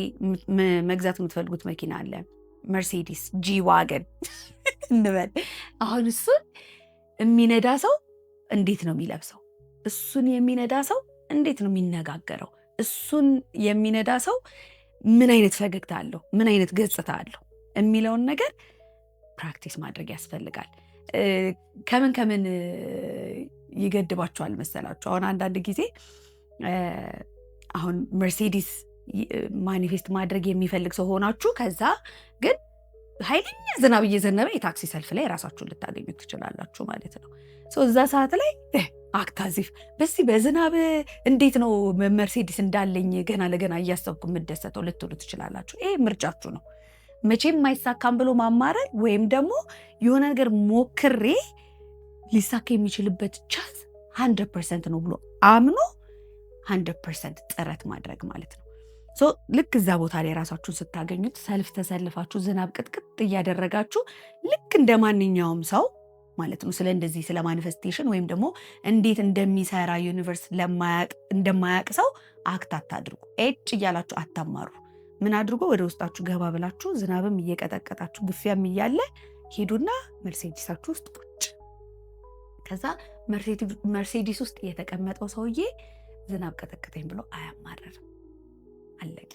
መግዛት የምትፈልጉት መኪና አለ፣ መርሴዲስ ጂ ዋገን እንበል። አሁን እሱን የሚነዳ ሰው እንዴት ነው የሚለብሰው? እሱን የሚነዳ ሰው እንዴት ነው የሚነጋገረው? እሱን የሚነዳ ሰው ምን አይነት ፈገግታ አለው? ምን አይነት ገጽታ አለው? የሚለውን ነገር ፕራክቲስ ማድረግ ያስፈልጋል። ከምን ይገድባቸዋል መሰላችሁ? አሁን አንዳንድ ጊዜ አሁን መርሴዲስ ማኒፌስት ማድረግ የሚፈልግ ሰው ሆናችሁ ከዛ ግን ኃይለኛ ዝናብ እየዘነበ የታክሲ ሰልፍ ላይ ራሳችሁን ልታገኙ ትችላላችሁ ማለት ነው። እዛ ሰዓት ላይ አክት አዚፍ በዚህ በዝናብ እንዴት ነው መርሴዲስ እንዳለኝ ገና ለገና እያሰብኩ የምደሰተው ልትሉ ትችላላችሁ። ይሄ ምርጫችሁ ነው። መቼም አይሳካም ብሎ ማማረር ወይም ደግሞ የሆነ ነገር ሞክሬ ሊሳካ የሚችልበት ቻንስ 100% ነው ብሎ አምኖ 100% ጥረት ማድረግ ማለት ነው። ልክ እዛ ቦታ ላይ ራሳችሁን ስታገኙት ሰልፍ ተሰልፋችሁ ዝናብ ቅጥቅጥ እያደረጋችሁ ልክ እንደ ማንኛውም ሰው ማለት ነው ስለ ማኒፌስቴሽን ወይም ደግሞ እንዴት እንደሚሰራ ዩኒቨርስ እንደማያቅ ሰው አክት አታድርጉ። እያላችሁ አታማሩ። ምን አድርጎ ወደ ውስጣችሁ ገባ ብላችሁ ዝናብም እየቀጠቀጣችሁ ግፊያም እያለ ሄዱና መርሴዲሳችሁ ውስጥ ቁጭ። ከዛ መርሴዲስ ውስጥ የተቀመጠው ሰውዬ ዝናብ ቀጠቀጠኝ ብሎ አያማረርም። አለቀ።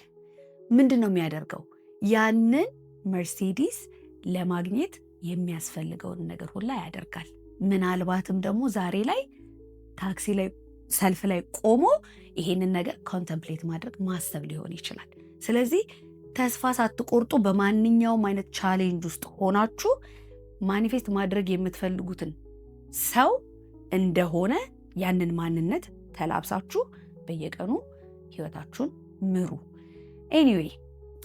ምንድን ነው የሚያደርገው? ያንን መርሴዲስ ለማግኘት የሚያስፈልገውን ነገር ሁላ ያደርጋል። ምናልባትም ደግሞ ዛሬ ላይ ታክሲ ላይ ሰልፍ ላይ ቆሞ ይሄንን ነገር ኮንተምፕሌት ማድረግ ማሰብ ሊሆን ይችላል። ስለዚህ ተስፋ ሳትቆርጡ በማንኛውም አይነት ቻሌንጅ ውስጥ ሆናችሁ ማኒፌስት ማድረግ የምትፈልጉትን ሰው እንደሆነ ያንን ማንነት ተላብሳችሁ በየቀኑ ህይወታችሁን ምሩ። ኤኒዌይ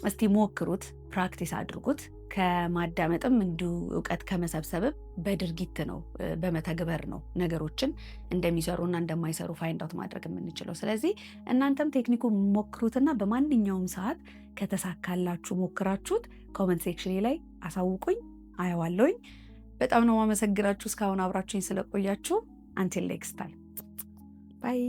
እስቲ ሞክሩት፣ ፕራክቲስ አድርጉት። ከማዳመጥም እንዲሁ እውቀት ከመሰብሰብም በድርጊት ነው በመተግበር ነው ነገሮችን እንደሚሰሩና እንደማይሰሩ ፋይንድ አውት ማድረግ የምንችለው። ስለዚህ እናንተም ቴክኒኩ ሞክሩትና በማንኛውም ሰዓት ከተሳካላችሁ ሞክራችሁት ኮመንት ሴክሽን ላይ አሳውቁኝ፣ አየዋለሁኝ። በጣም ነው ማመሰግናችሁ እስካሁን አብራችሁኝ ስለቆያችሁ። አንቲል ኔክስት ታይም ባይ።